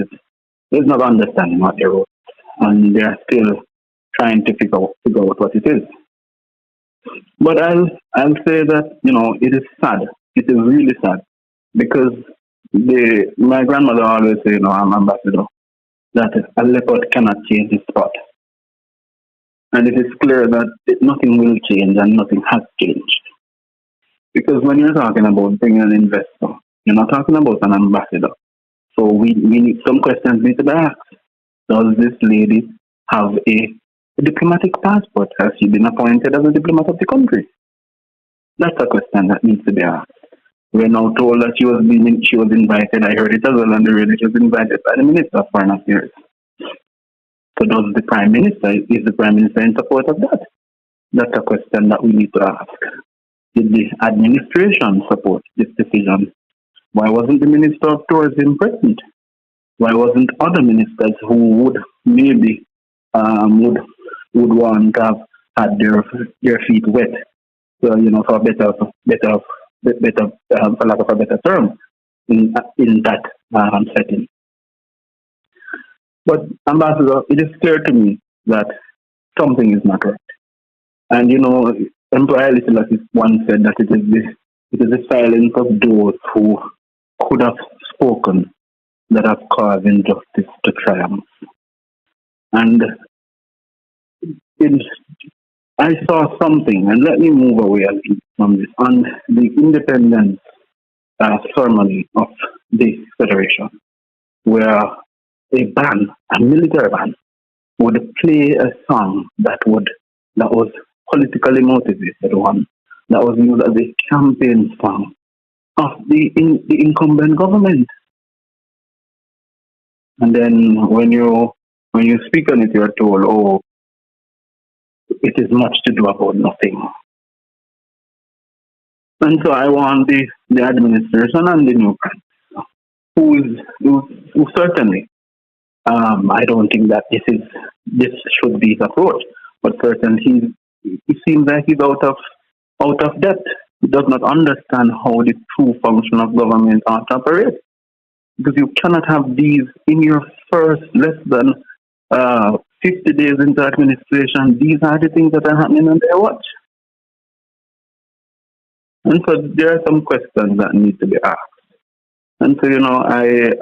is not understanding what they wrote, and they are still trying to figure out what it is. But I'll say that, you know, it is sad. It is really sad because my grandmother always say, you know, I'm ambassador, that a leopard cannot change his spot. And it is clear that nothing will change and nothing has changed. Because when you're talking about bringing an investor, you're not talking about an ambassador. So we need some questions need to be asked. Does this lady have a diplomatic passport? Has she been appointed as a diplomat of the country? That's a question that needs to be asked. We're now told that she was invited. I heard it as well on the radio. She was invited by the Minister of Foreign Affairs. So is the Prime Minister in support of that? That's a question that we need to ask. Did the administration support this decision? Why wasn't the Minister of Tourism present? Why wasn't other ministers who would maybe would want to have had their feet wet? So, you know, for better for lack of a better term, in that setting. But Ambassador, it is clear to me that something is not right. And you know, Emperor Haile Selassie once said that it is the silence of those who could have spoken that have caused injustice to triumph. And I saw something, and let me move away a little from this, on the independence ceremony of the Federation, where a military band, would play a song that was politically motivated one, that was used as a campaign song of the incumbent government. And then when you speak on it, you're told, oh, it is much to do about nothing. And so I want the administration and the new prime minister, who certainly, I don't think that this should be his approach, but certainly he seems like he's out of depth. He does not understand how the true function of government ought to operate. Because you cannot have these in your first less than 50 days into administration. These are the things that are happening on their watch. And so there are some questions that need to be asked. And so, you know, I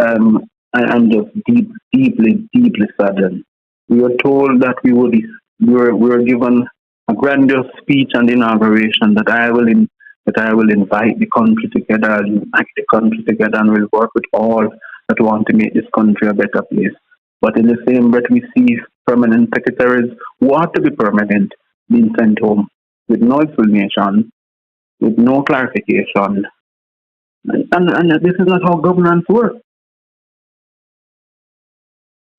am just deeply saddened. We were told that we were given a grandiose speech on the inauguration that I will invite the country together and act the country together and we'll work with all that want to make this country a better place. But in the same breath, we see permanent secretaries who ought to be permanent being sent home with no explanation, with no clarification. And this is not how governance works.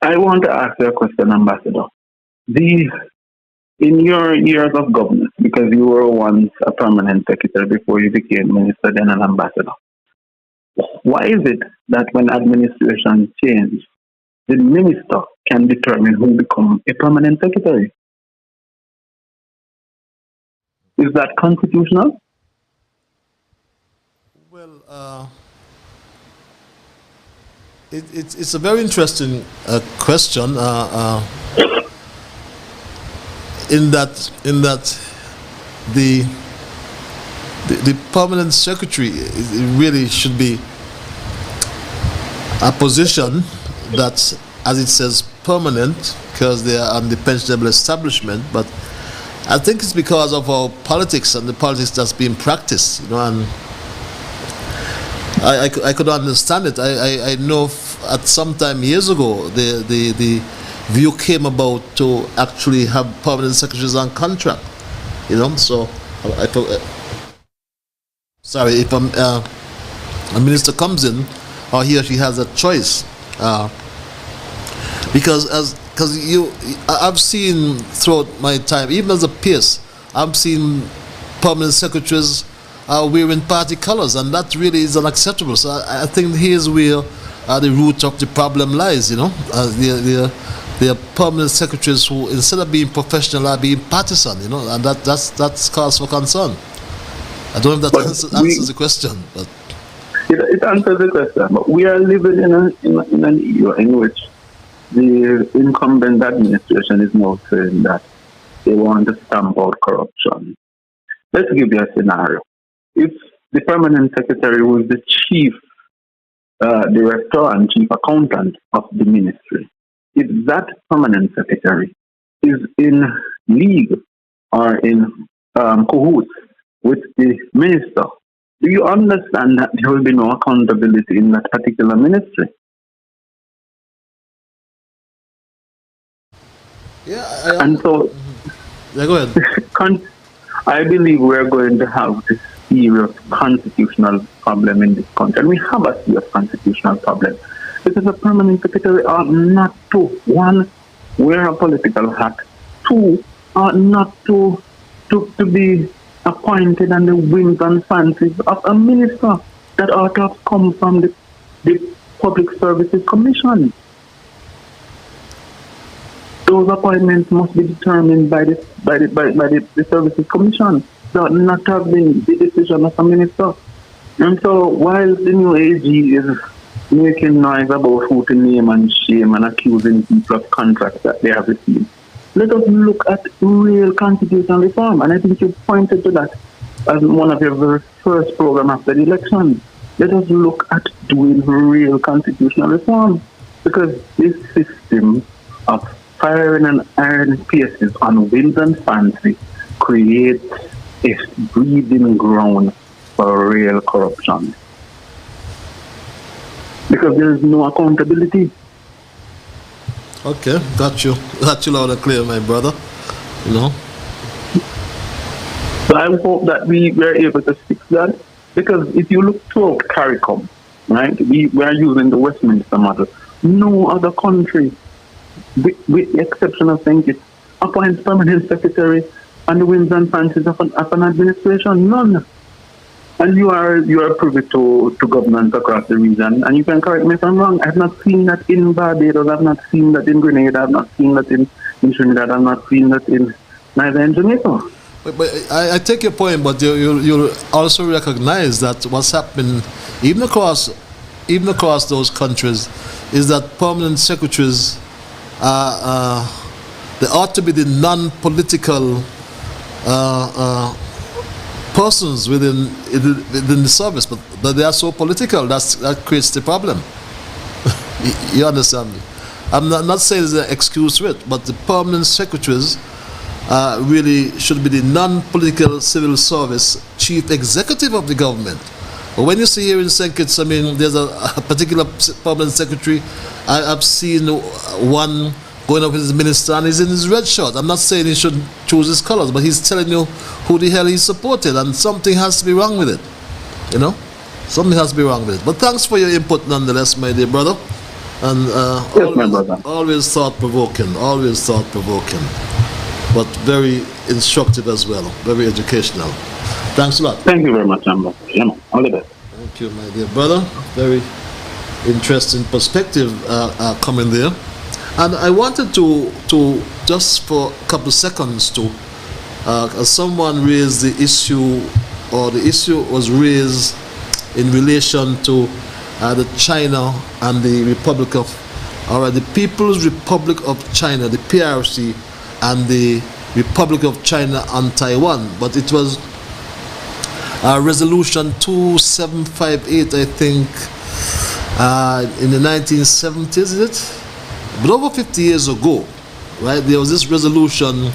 I want to ask you a question, Ambassador. In your years of governance, because you were once a permanent secretary before you became minister, then an ambassador, why is it that when administration change, the minister can determine who becomes a permanent secretary? Is that constitutional? Well, it's a very interesting question. In that the permanent secretary, it really should be a position that, as it says, permanent, because they are on the pensionable establishment. But I think it's because of our politics and the politics that's being practiced, you know, and I could understand it. I know at some time years ago the view came about to actually have permanent secretaries on contract, you know. So sorry, if a minister comes in, or he or she has a choice, because I've seen throughout my time, even as a PS, I've seen permanent secretaries wearing party colors, and that really is unacceptable. So I think here's where the root of the problem lies, you know. There are permanent secretaries who, instead of being professional, are being partisan, you know, and that's cause for concern. I don't know if that answers the question, but it answers the question. But we are living in an era in which the incumbent administration is now saying that they want to stamp out corruption. Let's give you a scenario. If the permanent secretary was the chief director and chief accountant of the ministry, if that permanent secretary is in league or in cahoots with the minister, do you understand that there will be no accountability in that particular ministry? Yeah, and so, yeah, go ahead. I believe we are going to have this serious constitutional problem in this country, and we have a serious constitutional problem because a permanent secretary ought not to, one, wear a political hat, two, ought not to be appointed on the whims and fancies of a minister that ought to have come from the Public Services Commission. Those appointments must be determined by the Services Commission. They ought not have been the decision of a minister. And so while the new AG is making noise about who to name and shame and accusing people of contracts that they have received, let us look at real constitutional reform. And I think you pointed to that as one of your very first program after the election. Let us look at doing real constitutional reform, because this system of firing and iron PSs on whims and fancy creates a breeding ground for real corruption. Because there is no accountability. Okay, got you loud and clear, my brother. You know. So I hope that we were able to fix that, because if you look throughout CARICOM, right, we are using the Westminster model. No other country, with the exception of St. Kitts, appoints permanent secretary and the whims and fancies of an administration. None. And you are privy to governments across the region, and you can correct me if I'm wrong. I've not seen that in Barbados, I've not seen that in Grenada, I've not seen that in Trinidad, I've not seen that in neither in Jamaica. But I take your point, but you also recognize that what's happening even across those countries is that permanent secretaries they ought to be the non-political persons within the service, but they are so political that creates the problem. You understand me? I'm not saying there's an excuse for it, but the permanent secretaries really should be the non-political civil service chief executive of the government. But when you see here in St. Kitts, I mean, there's a particular permanent secretary. I've seen one going up with his minister and he's in his red shirt. I'm not saying he should choose his colors, but he's telling you who the hell he's supported, and something has to be wrong with it. You know? Something has to be wrong with it. But thanks for your input nonetheless, my dear brother. And yes, my brother. Always thought-provoking, but very instructive as well, very educational. Thanks a lot. Thank you very much, Amber. Yeah, all the best. Thank you, my dear brother. Very interesting perspective coming there. And I wanted to just for a couple of seconds to, as someone raised the issue, or the issue was raised in relation to the China and the Republic of, or the People's Republic of China, the PRC, and the Republic of China and Taiwan. But it was Resolution 2758, I think, in the 1970s, is it? But over 50 years ago, right, there was this resolution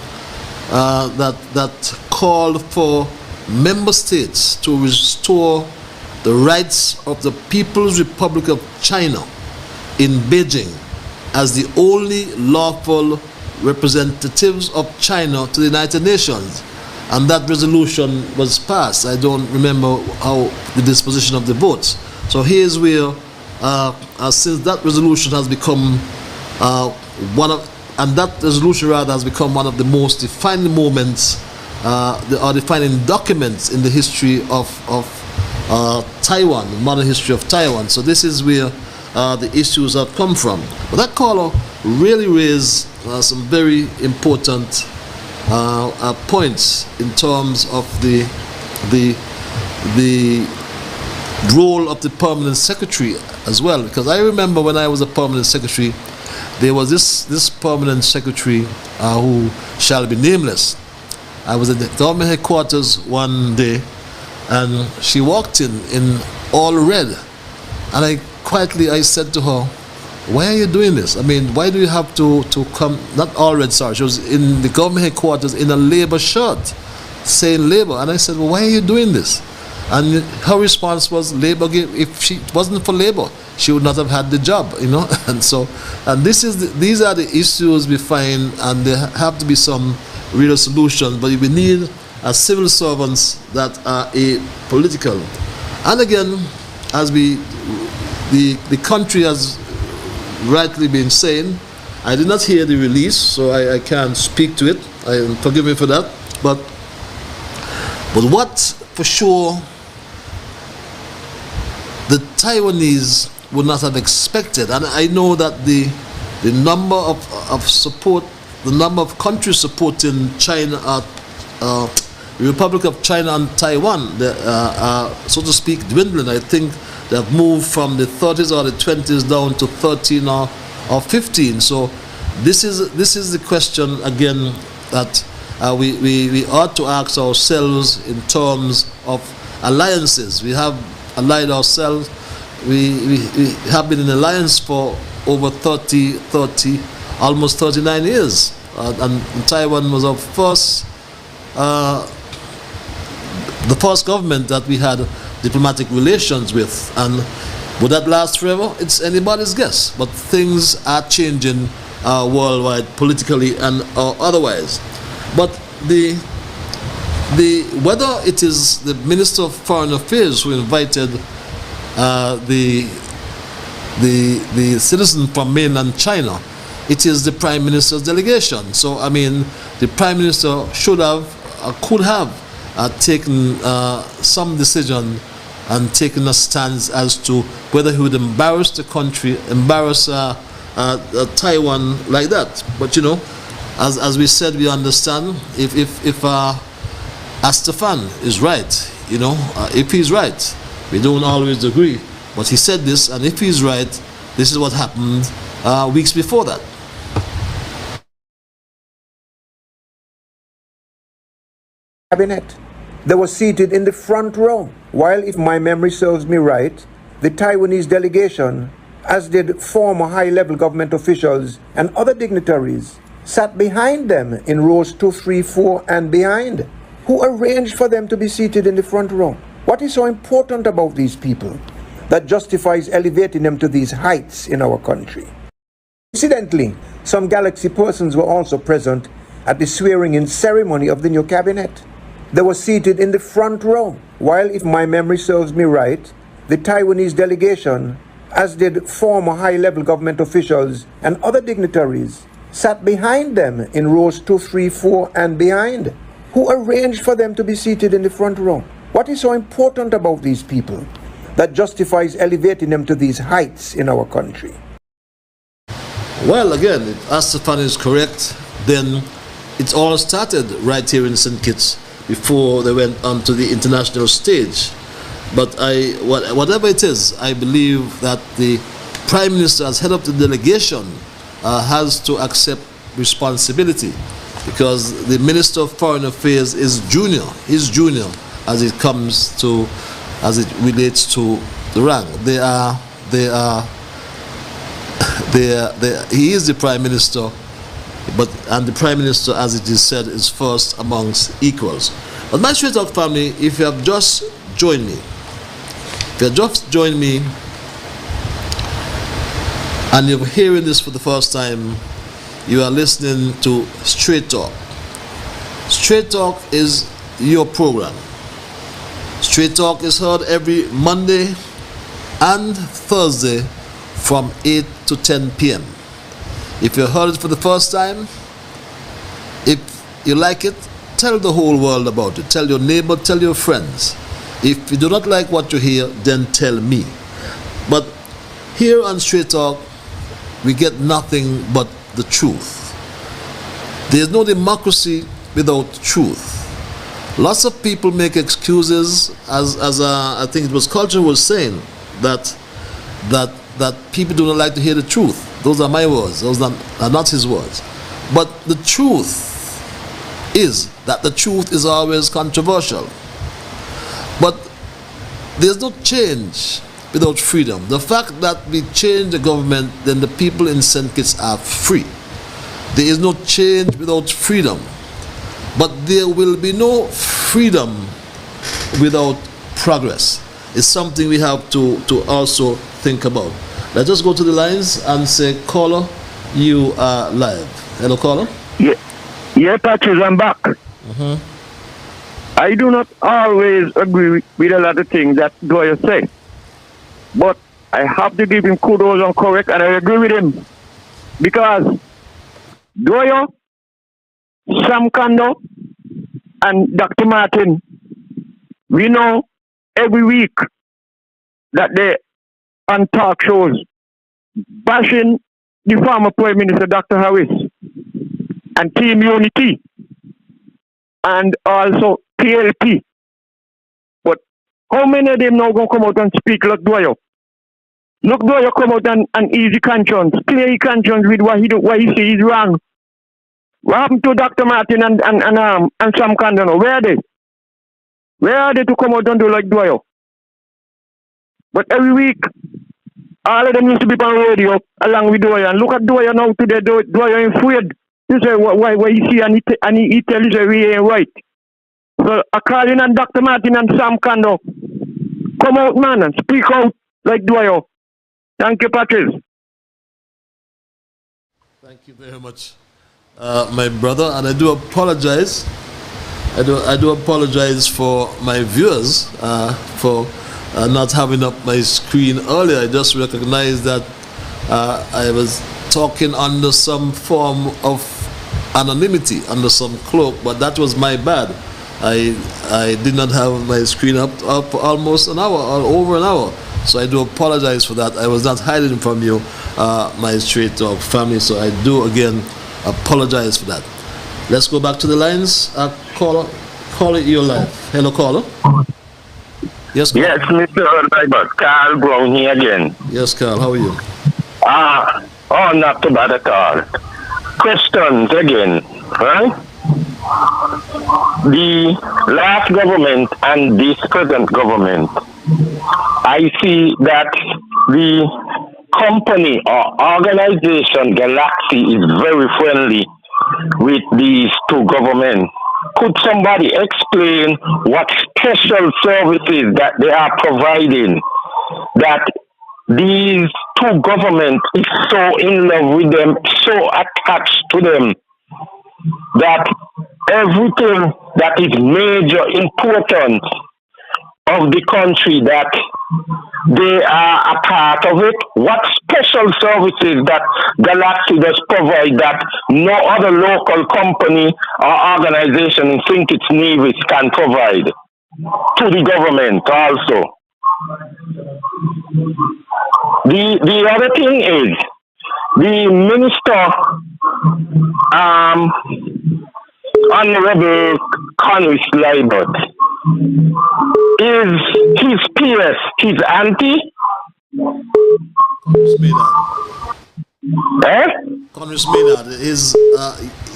that called for member states to restore the rights of the People's Republic of China in Beijing as the only lawful representatives of China to the United Nations. And that resolution was passed. I don't remember how the disposition of the votes. So here's where, since that resolution has become that resolution rather has become one of the most defining moments, or defining documents in the history of Taiwan, modern history of Taiwan. So this is where the issues have come from. But that caller really raised some very important points in terms of the role of the permanent secretary as well. Because I remember when I was a permanent secretary, there was this permanent secretary who shall be nameless. I was at the government headquarters one day, and she walked in all red, and I said to her, "Why are you doing this? I mean, why do you have to come?" Not all red, sorry. She was in the government headquarters in a labor shirt, saying labor, and I said, "Well, why are you doing this?" And her response was, "Labor gave. If it wasn't for labor, she would not have had the job, you know." And these are the issues we find, and there have to be some real solutions. But we need civil servants that are apolitical. And again, as the country has rightly been saying, I did not hear the release, so I can't speak to it. Forgive me for that. But what for sure the Taiwanese would not have expected, and I know that the number of support, the number of countries supporting China, the Republic of China and Taiwan, so to speak, dwindling. I think they have moved from the 30s or the 20s down to 13 or 15. So this is the question again that we ought to ask ourselves in terms of alliances. We have allied ourselves. We have been in alliance for over 30, almost 39 years. And Taiwan was our the first government that we had diplomatic relations with. And would that last forever? It's anybody's guess. But things are changing worldwide, politically and otherwise. But whether it is the Minister of Foreign Affairs who invited the citizen from mainland China, it is the Prime Minister's delegation. So I mean, the Prime Minister should have, could have taken some decision and taken a stance as to whether he would embarrass the country, embarrass Taiwan like that. But you know, as we said, we understand if Astafan is right, you know, if he's right, we don't always agree, but he said this, and if he's right, this is what happened weeks before that. Cabinet. They were seated in the front row, while, if my memory serves me right, the Taiwanese delegation, as did former high-level government officials and other dignitaries, sat behind them in rows 2, 3, 4, and behind. Who arranged for them to be seated in the front row? What is so important about these people that justifies elevating them to these heights in our country? Incidentally, some Galaxy persons were also present at the swearing-in ceremony of the new cabinet. They were seated in the front row, while, if my memory serves me right, the Taiwanese delegation, as did former high-level government officials and other dignitaries, sat behind them in rows 2, 3, 4, and behind. Who arranged for them to be seated in the front row? What is so important about these people that justifies elevating them to these heights in our country? Well, again, if Astafan is correct, then it all started right here in St. Kitts before they went onto the international stage. But whatever it is, I believe that the Prime Minister, as head of the delegation, has to accept responsibility, because the Minister of Foreign Affairs is junior. He's junior as it relates to the rank. He is the Prime Minister, and the Prime Minister, as it is said, is first amongst equals. But my Straight Talk family, if you have just joined me, and you're hearing this for the first time, you are listening to Straight Talk. Straight Talk is your program. Straight Talk is heard every Monday and Thursday from 8 to 10 p.m. If you heard it for the first time, if you like it, tell the whole world about it. Tell your neighbor, tell your friends. If you do not like what you hear, then tell me. But here on Straight Talk, we get nothing but the truth. There is no democracy without truth. Lots of people make excuses, as I think it was Culture was saying, that people do not like to hear the truth. Those are my words. Those are not his words. But the truth is that the truth is always controversial. But there's no change without freedom. The fact that we change the government, then the people in St. Kitts are free. There is no change without freedom. But there will be no freedom without progress. It's something we have to also think about. Let's just go to the lines and say, caller, you are live. Hello, caller. Yeah, Patrick, I'm back. I do not always agree with a lot of things that Doyle say, but I have to give him kudos on correct, and I agree with him, because Doyle, Sam Kando, and Dr. Martin, we know every week that they on talk shows bashing the former Prime Minister Dr. Harris and Team Unity and also PLP. But how many of them now going to come out and speak like Doyle? Look, Doyle come out and easy conscience, clear his conscience with what he says is wrong. What happened to Dr. Martin and Sam Kandano? Where are they? Where are they to come out and do like Doyle? But every week, all of them used to be on radio along with Doyle. And look at Doyle now today. Doyle ain't afraid to say what he see, and he tell you that we ain't right. So I call in on Dr. Martin and Sam Kando. Come out, man, and speak out like Doyle. Thank you, Patrice. Thank you very much, my brother, and I do apologize. I do apologize for my viewers for not having up my screen earlier. I just recognized that I was talking under some form of anonymity, under some cloak, but that was my bad. I did not have my screen up for almost an hour, or over an hour. So I do apologize for that. I was not hiding from you, my Straight Talk family. So I do again apologize for that. Let's go back to the lines. Caller, you're live. Hello, caller. Yes, caller. Yes, Mr. Liburd. Carl Brown here again. Yes, Carl. How are you? Not too bad at all. Questions again, right? The last government and this present government, I see that the company or organization Galaxy is very friendly with these two governments. Could somebody explain what special services that they are providing that these two governments is so in love with them, so attached to them, that everything that is major importance of the country, that they are a part of it? What special services that Galaxy does provide that no other local company or organization in St. Kitts Nevis can provide to the government also? The other thing is, the minister, Honorable Liburd, is his PS, his auntie? Congress Maynard. Eh? Congress Maynard is,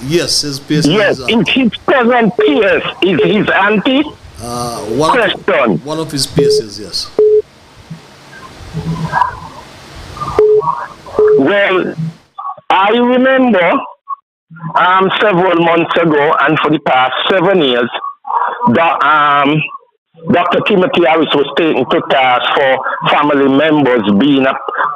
yes, his PS Yes, is, his present PS is his auntie? Question. one of his PSs, yes. Well, I remember several months ago and for the past 7 years, Dr. Timothy Harris was taken to task for family members being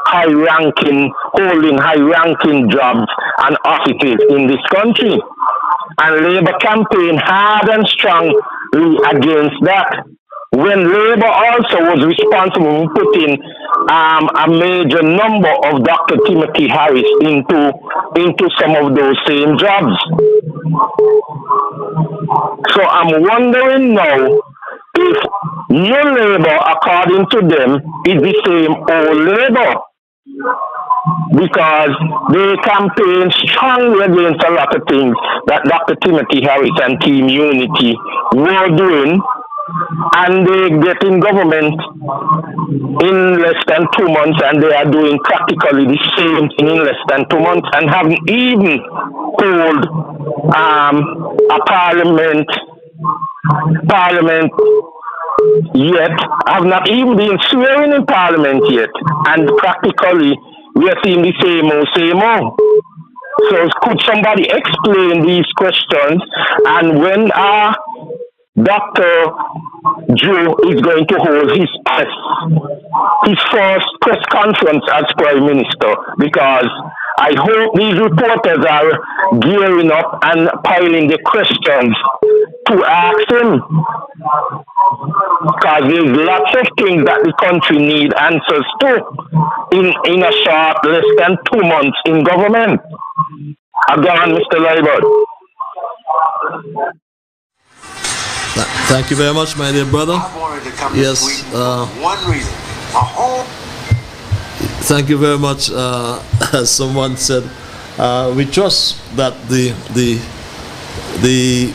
holding high-ranking jobs and offices in this country. And Labour campaigned hard and strongly against that. When Labour also was responsible for putting a major number of Dr. Timothy Harris into some of those same jobs. So I'm wondering now if new Labour, according to them, is the same old Labour. Because they campaign strongly against a lot of things that Dr. Timothy Harris and Team Unity were doing, and they get in government in less than 2 months, and they are doing practically the same thing in less than 2 months, and haven't even called a parliament yet, have not even been swearing in parliament yet, and practically we are seeing the same old. So could somebody explain these questions, and when Dr. Joe is going to hold his first press conference as Prime Minister, because I hope these reporters are gearing up and piling the questions to ask him, because there's lots of things that the country need answers to in a short, less than 2 months in government. Again, Mr. Liburd. Thank you very much, my dear brother. Yes. One reason. Thank you very much. As someone said, we trust that the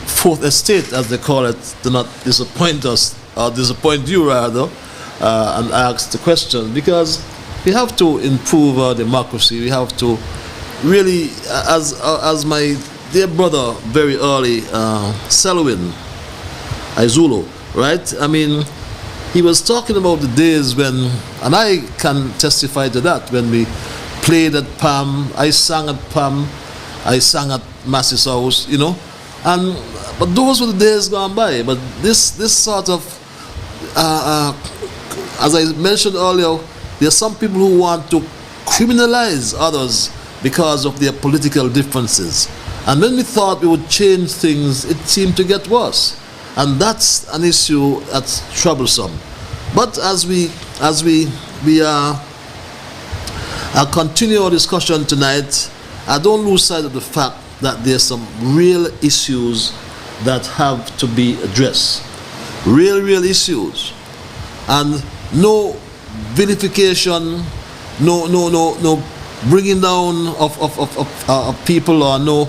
fourth estate, as they call it, do not disappoint us, or disappoint you rather, and ask the question, because we have to improve our democracy. We have to really, as my dear brother very early, Selwyn Izulu, right? I mean, he was talking about the days when, and I can testify to that, when we played at PAM, I sang at PAM, I sang at Massey's house, you know, but those were the days gone by. But this sort of, as I mentioned earlier, there are some people who want to criminalize others because of their political differences. And when we thought we would change things, it seemed to get worse. And that's an issue that's troublesome. But as we continue our discussion tonight, I don't lose sight of the fact that there's some real issues that have to be addressed. Real issues. And no vilification, no bringing down of people, or no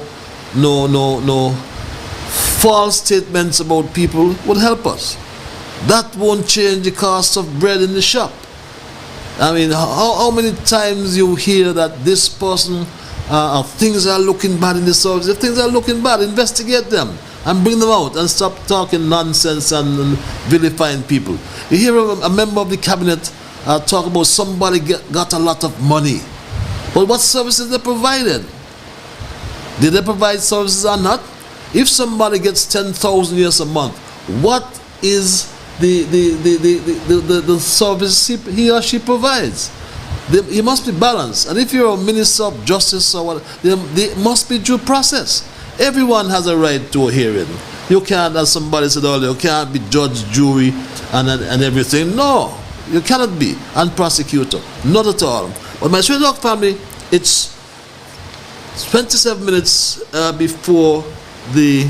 false statements about people would help us. That won't change the cost of bread in the shop. I mean, how many times you hear that this person, things are looking bad in the service? If things are looking bad, investigate them and bring them out and stop talking nonsense and vilifying people. You hear a member of the cabinet talk about somebody got a lot of money. But what services they provided? Did they provide services or not? If somebody gets 10,000 US a month, what is the service he or she provides? He must be balanced. And if you're a minister of justice or what, there must be due process. Everyone has a right to a hearing. You can't, as somebody said earlier, you can't be judge, jury, and everything. No, you cannot be, and prosecutor. Not at all. But my Stray Dog family, it's 27 minutes before the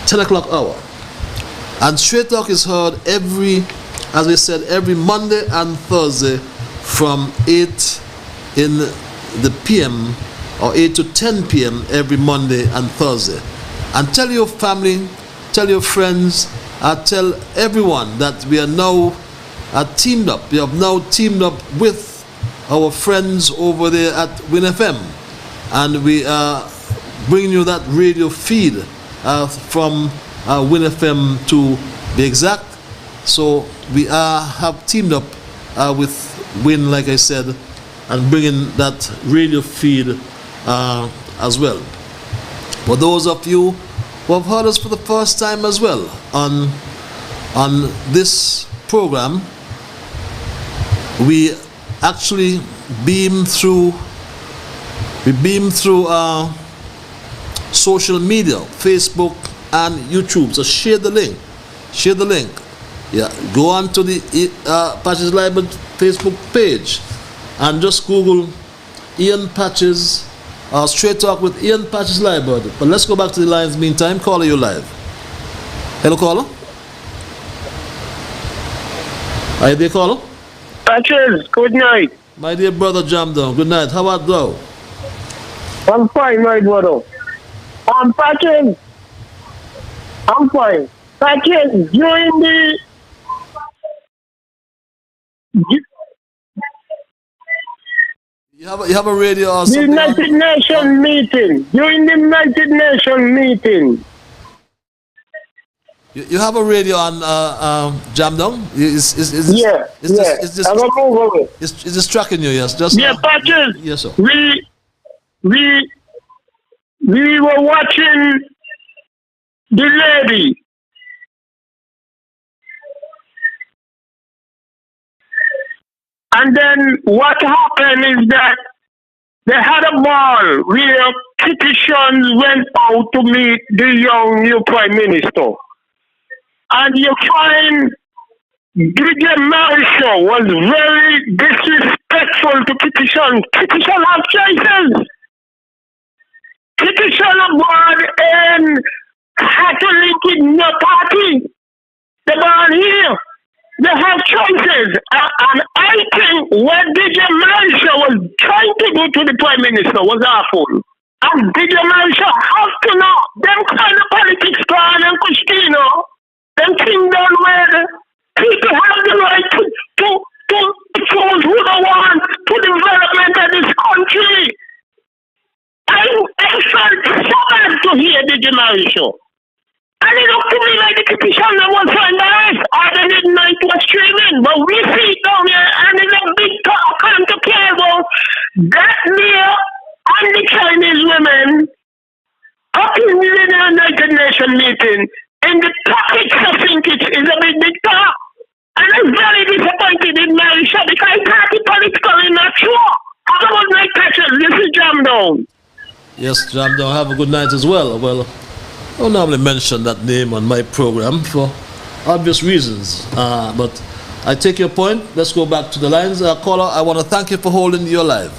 10 o'clock hour. And Stray Talk is heard as we said, every Monday and Thursday from 8 in the PM, or 8 to 10 PM every Monday and Thursday. And tell your family, tell your friends, tell everyone that we are now teamed up. We have now teamed up with our friends over there at WinFM, and we are bringing you that radio feed from WinFM to be exact. So we have teamed up with Win, like I said, and bringing that radio feed as well. For those of you who have heard us for the first time as well on this program, we actually beam through social media, Facebook and YouTube. So share the link. Yeah, go on to the Patches Liburd Facebook page and just Google Ian Patches, Straight Talk with Ian Patches Liburd. But let's go back to the lines meantime. Caller, you live. Hello, caller. Are you there, caller? Patches, good night. My dear brother Jamdo, good night. How art thou? I'm fine, my brother. Patches, I'm fine. Patches, during the You have a radio or the something United Nations meeting. During the United Nations meeting. You have a radio on Jamdong? Is this tracking you? Yes. Just Patches. Yes, sir. We were watching the lady. And then what happened is that they had a ball where petitions went out to meet the young new Prime Minister. And you find Brigadier Marshall was very disrespectful to petition. Petition have choices. Petition aboard and Catholic in no party. They born here. They have choices. And I think what Brigadier Marshall was trying to do to the Prime Minister was awful. And Brigadier Marshall have to know them kind of politics plan and Christina. Them things done where people have the right to choose who they want to development of this country. I felt so bad to hear the Marshall. And it looked to me like the petition was so embarrassed. I didn't know it was streaming. But we see it down here and it's a big talk come to care about that near and the Chinese women up in the United Nations meeting. In the topics, I think it is a big talk. And I'm very disappointed in Marisha because I thought the political is not sure. Have a good night, Patches. This is Jamdown. Yes, Jamdown. Have a good night as well. Well, I don't normally mention that name on my program for obvious reasons. But I take your point. Let's go back to the lines. Caller, I want to thank you for holding your live.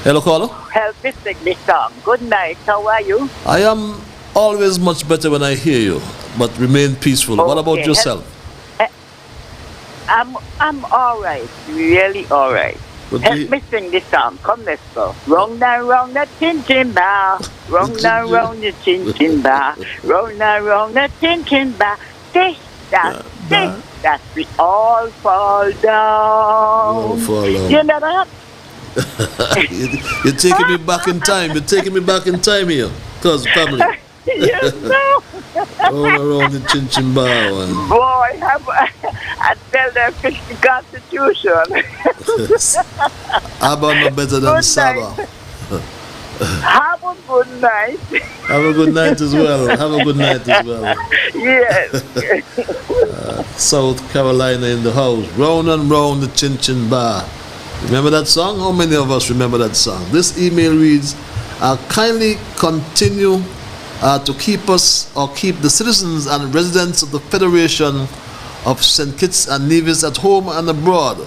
Hello, caller. Help Mr. Tom. Good night. How are you? I am always much better when I hear you, but remain peaceful. Okay. What about yourself? I'm all right. Really all right. Help me sing this song. Come, let's go. Round and round the chin bar. Round and round the chin bar. Round and round the chin bar. This, that we all fall down. You know that? You're taking me back in time. You're taking me back in time here. Cause family. Yes, no. All around the chin bar. Man. Boy, I tell them fix the Constitution. Abba no better than Saba. Have a good night. Have a good night as well. Have a good night as well. Yes. South Carolina in the house. Round and round the chin bar. Remember that song? How many of us remember that song? This email reads, kindly continue to keep us or keep the citizens and residents of the Federation of St. Kitts and Nevis at home and abroad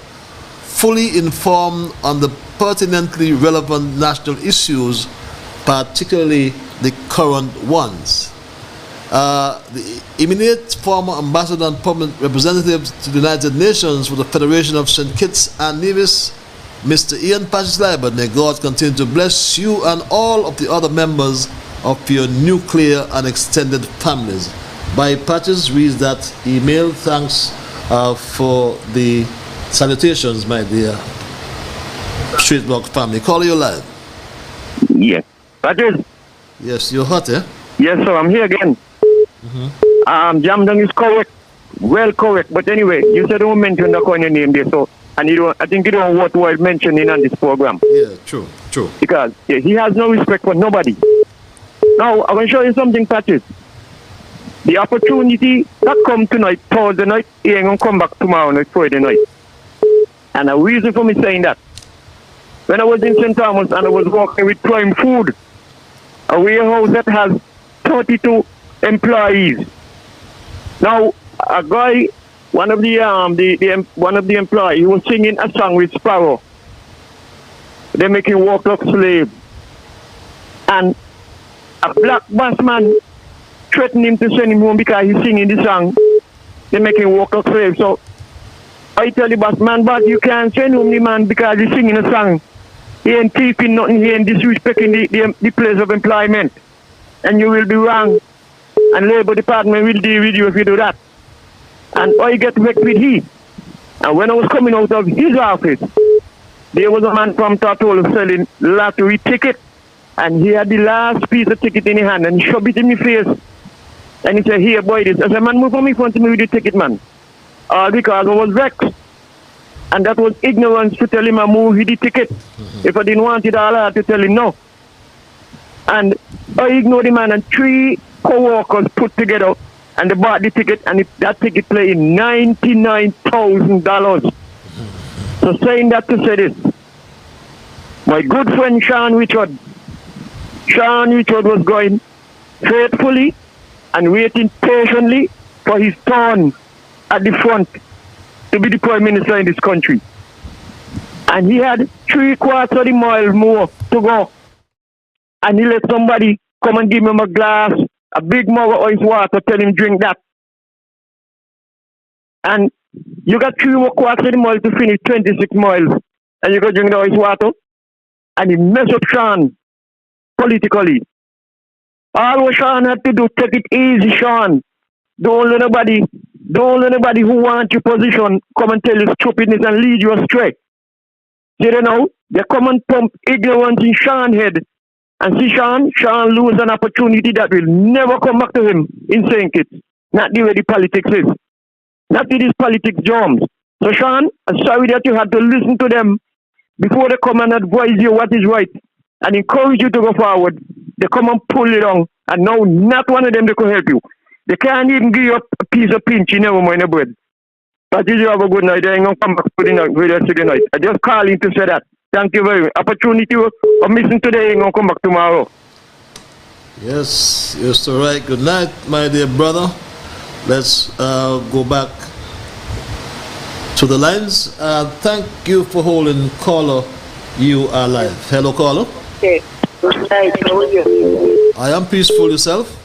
fully informed on the pertinently relevant national issues, particularly the current ones. The eminent former ambassador and permanent representative to the United Nations for the Federation of St. Kitts and Nevis, Mr. Ian Patches Liburd, may God continue to bless you and all of the other members of your nuclear and extended families. By Patches reads that email. Thanks for the salutations, my dear Street Block family. Call you live. Yes. Patches? Yes, you're hot, eh? Yes, sir. I'm here again. Jamdang is correct. Well correct. But anyway, you said don't mention the coin name there, so and I think you don't want worth mentioning on this program. Yeah, true. Because he has no respect for nobody. Now, I'm going to show you something, Patches. The opportunity that come tonight, Thursday night, he ain't going to come back tomorrow night, Friday night. And a reason for me saying that, when I was in St. Thomas and I was working with Prime Food, a warehouse that has 32 employees. Now, a guy, one of the employees, he was singing a song with Sparrow. They make him work like slave. And a black boss man threatened him to send him home because he's singing the song. They make him work like slave. So I tell the boss man, but you can't send home the man because he's singing a song. He ain't thieving nothing, he ain't disrespecting the place of employment. And you will be wrong. And Labour Department will deal with you if you do that. And I get vexed with he. And when I was coming out of his office, there was a man from Tatol selling lottery ticket. And he had the last piece of ticket in his hand and he shoved it in my face. And he said, here, boy, this. I said, man, move from in front of me with the ticket, man. Because I was vexed. And that was ignorance to tell him I move with the ticket. If I didn't want it, all I had to tell him no. And I ignored the man and 3 co-workers put together and they bought the ticket and that ticket played $99,000. So saying that to say this, my good friend Sean Richard was going faithfully and waiting patiently for his turn at the front to be the Prime Minister in this country. And he had 3/4 of the mile more to go. And he let somebody come and give him a glass, a big mug of ice water, tell him drink that. And you got 3/4 of the mile to finish 26 miles. And you go drink the ice water. And he messed up Sean politically. All what Sean had to do, take it easy, Sean. Don't let anybody who wants your position come and tell you stupidness and lead you astray. See they know? They come and pump ignorance in Sean's head. And see Sean lose an opportunity that will never come back to him in St. Kitts. Not the way the politics is. Not with these politics jumps. So Sean, I'm sorry that you had to listen to them before they come and advise you what is right and encourage you to go forward. They come and pull it on. And now not one of them they could help you. They can't even give you a piece of pinch in your bread. But you have a good night. I ain't going to come back for the night, with us to the night. I just call in to say that. Thank you very much. Opportunity of missing today, ain't going to come back tomorrow. Yes, you're so right. Good night, my dear brother. Let's go back to the lines. Thank you for holding caller. You are live. Hello, caller. Okay. Good night. How are you? I am peaceful. Yourself?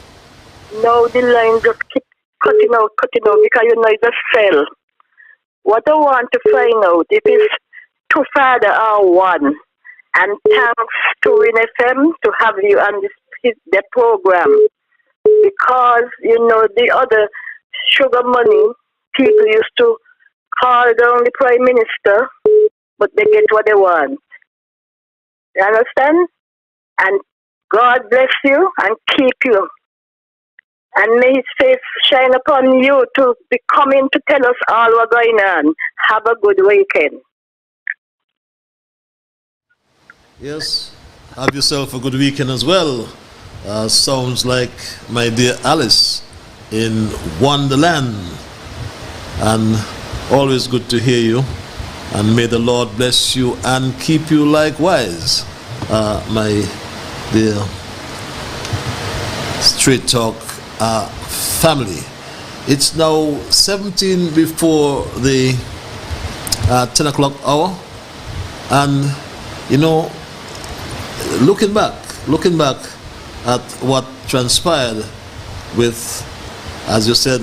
No, the line just keep cutting out because you know it's a cell. What I want to find out if it's two father or one. And thanks to Win FM to have you on the program. Because, you know, the other sugar money, people used to call down the Prime Minister, but they get what they want. You understand? And God bless you and keep you. And may His face shine upon you to be coming to tell us all what's going on. Have a good weekend. Yes. Have yourself a good weekend as well. Sounds like my dear Alice in Wonderland. And always good to hear you. And may the Lord bless you and keep you likewise, my dear Straight Talk family. It's now 17 before the 10 o'clock hour. And, you know, looking back at what transpired with, as you said,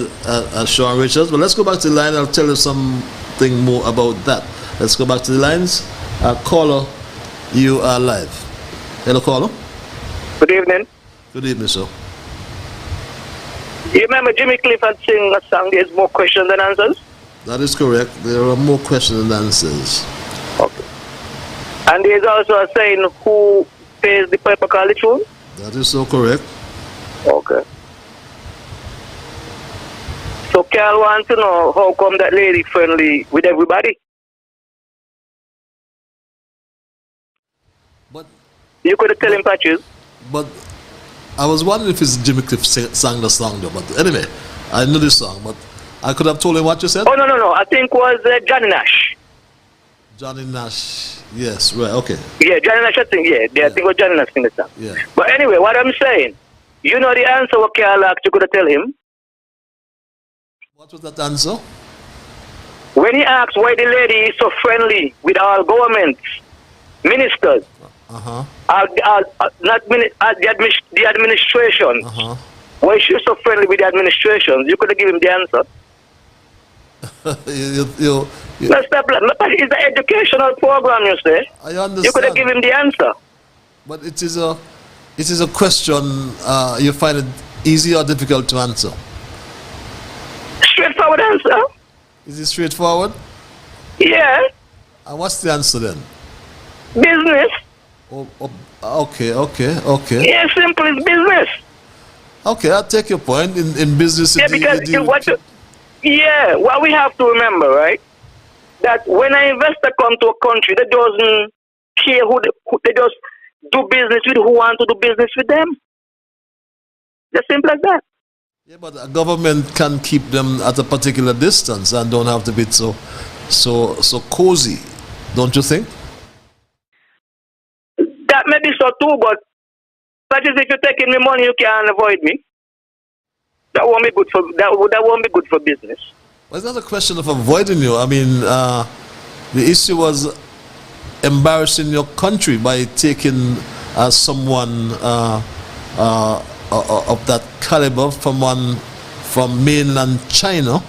Sean Richards. But let's go back to the line. I'll tell you something more about that. Let's go back to the lines. Caller, you are live. Hello, caller. Good evening. Good evening, sir. You remember Jimmy Cliff had sing a song, There's More Questions Than Answers? That is correct. There are more questions than answers. Okay. And there's also a saying, who pays the piper call the tune? That is so correct. Okay. So Carl wants to know how come that lady friendly with everybody? But you could have tell him patches. But I was wondering if it's Jimmy Cliff sang the song though. But anyway, I know this song, but I could have told him what you said. Oh no, I think it was Johnny Nash. Johnny Nash. Yes, right. Okay. Yeah, Johnny Nash. I think I think it was Johnny Nash sing the song. Yeah. But anyway, what I'm saying, you know the answer what Carl asked, you could have tell him. What was that answer? When he asked why the lady is so friendly with all governments, ministers, the administration, why she's so friendly with the administration, you could have given him the answer. No, stop. It's an educational program, you say. I understand. You could have given him the answer. But it is a question you find it easy or difficult to answer? Straightforward answer. Is it straightforward? Yeah. And what's the answer then? Business. Okay. Yeah, simple as business. Okay, I'll take your point. In business, yeah, what we have to remember, right? That when an investor comes to a country, they doesn't care who they just do business with who want to do business with them. Just simple as that. Yeah, but a government can keep them at a particular distance and don't have to be so cozy, don't you think? That may be so too, but that is if you're taking me money, you can't avoid me. That won't be good for business. Well, it's not a question of avoiding you. I mean, the issue was embarrassing your country by taking someone of that caliber from mainland China,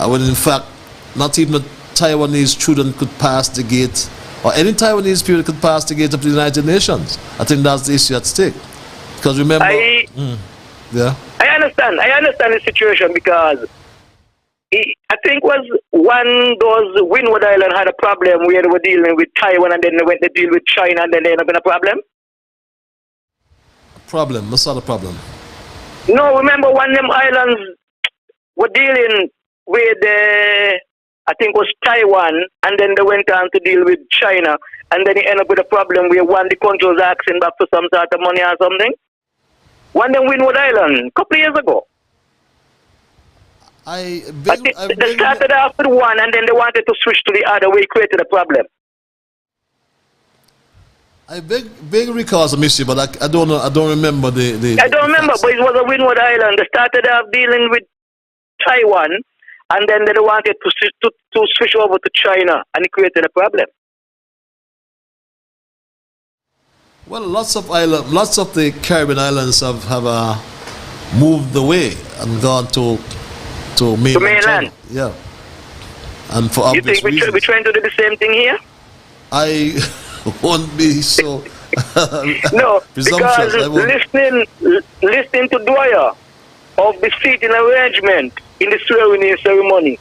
when in fact not even a Taiwanese student could pass the gate, or any Taiwanese student could pass the gate of the United Nations. I think that's the issue at stake. Because remember, I understand the situation, because I think was one those Windward Island had a problem where they were dealing with Taiwan, and then they went to deal with China, and then they ended up in a problem. Problem? What's not a problem? No, remember one of them islands were dealing with I think it was Taiwan, and then they went on to deal with China, and then it ended up with a problem where one of the country was asking back for some sort of money or something. One of them Windward Island, a couple of years ago. They started off with one, and then they wanted to switch to the other, where it created a problem. I beg recalls, Missy, but I don't know. I don't remember the I don't remember, but it was a Windward Island. They started off dealing with Taiwan, and then they wanted to switch over to China, and it created a problem. Well, lots of the Caribbean islands have moved away and gone to mainland. China. Yeah, and for obvious reasons. You think we're trying to do the same thing here? I won't be so no, because listening to Dwyer of the seating arrangement in the swearing-in ceremony,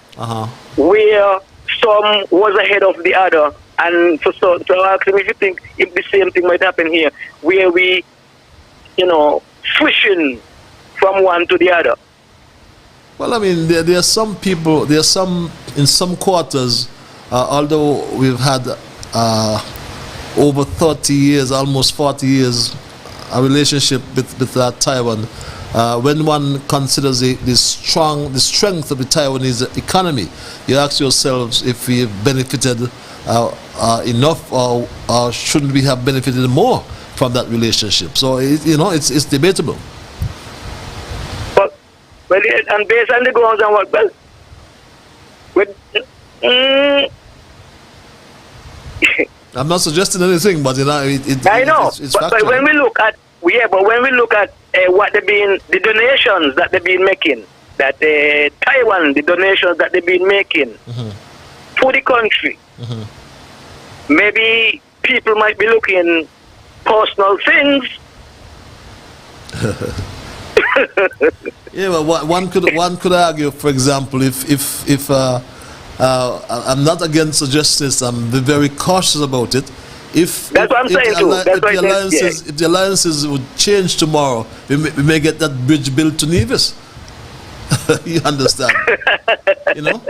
where some was ahead of the other, and so ask him if you think if the same thing might happen here, where we, switching from one to the other. Well, I mean, there are some people, in some quarters, although we've had over 30 years, almost 40 years, a relationship with Taiwan. When one considers the strength of the Taiwanese economy, you ask yourselves if we have benefited enough, or shouldn't we have benefited more from that relationship? So it's debatable. But and based on the grounds and what, I'm not suggesting anything, but I know. But when we look at what the donations that they've been making, that Taiwan, the donations that they've been making for the country, maybe people might be looking personal things Yeah, well, one could argue, for example, if I'm not against justice, I'm very cautious about it. That's what I'm saying too. That's why if the alliances would change tomorrow, we may get that bridge built to Nevis. You understand? You know,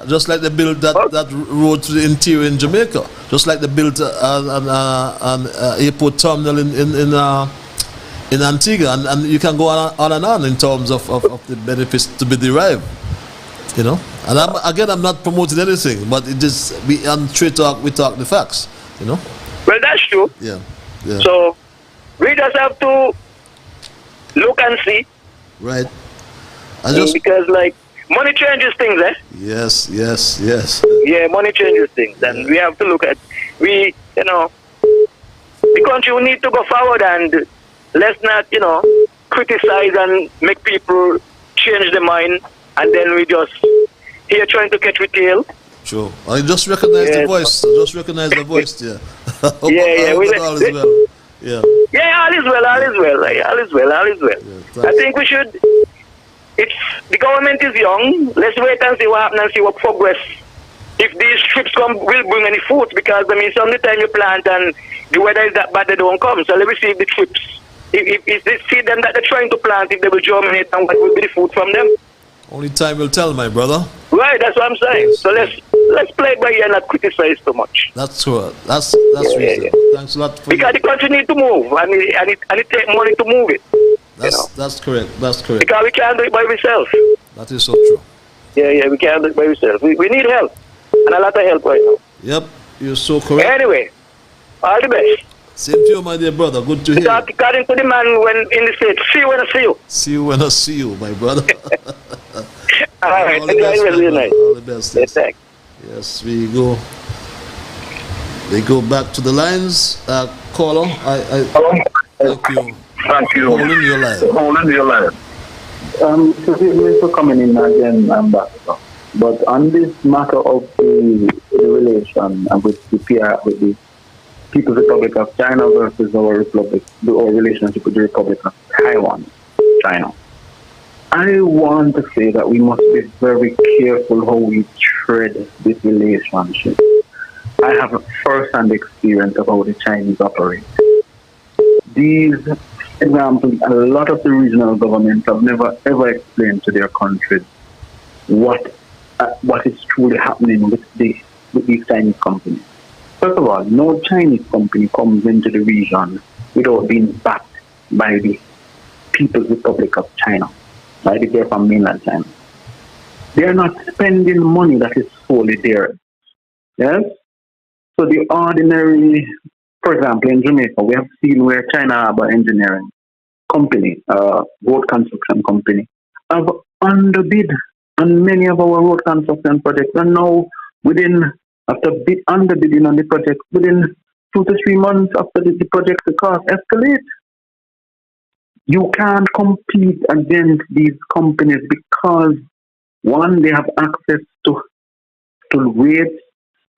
just like they built that road to the interior in Jamaica, just like they built an airport terminal in Antigua, and you can go on and on in terms of the benefits to be derived. You know, and I'm not promoting anything, but it is on Trade Talk we talk the facts. You know. Well, that's true. Yeah. So we just have to look and see. Right. Because like money changes things, eh? Yes. Yeah, money changes things, and we have to look at the country will need to go forward, and let's not criticize and make people change their mind, and then we just here trying to catch with tail. Sure. I just recognize the voice. Just recognize the voice there. All is well. Yeah. Yeah, all is well. I think we should. If the government is young, let's wait and see what happens and see what progress. If these trips will bring any fruit, because some of the time you plant and the weather is that bad, they don't come. So let me see if the trips, if they see them that they're trying to plant, if they will germinate, and what will be the fruit from them. Only time will tell, my brother. Right, that's what I'm saying. So let's play it by ear and not criticize too much. That's true. That's reasonable. Yeah. Thanks a lot for because the country needs to move, and it takes money to move it. That's correct. That's correct. Because we can't do it by ourselves. That is so true. Yeah, we can't do it by ourselves. We need help, and a lot of help right now. Yep, you're so correct. Anyway, all the best. Same to you, my dear brother. Good to hear. According to the man when in the States, see you when I see you. See you when I see you, my brother. All right, all the best, really nice. All the best. Yes, thanks. Yes, we go. They go back to the lines. Caller, thank you. Thank you. Holding your line. Excuse me for coming in again, Ambassador. But on this matter of the relation with the People's Republic of China versus our relationship with the Republic of Taiwan, China, I want to say that we must be very careful how we tread this relationship. I have a first-hand experience of how the Chinese operate. These examples, a lot of the regional governments have never ever explained to their countries what is truly happening with these Chinese companies. First of all, no Chinese company comes into the region without being backed by the People's Republic of China, right? If they're from mainland China. They are not spending money that is solely theirs. Yes? So the ordinary, for example, in Jamaica, we have seen where China Harbour Engineering Company, road construction company, have underbid on many of our road construction projects. And now, after underbidding on the project, within 2 to 3 months after the project, the cost escalates. You can't compete against these companies because, one, they have access to rates,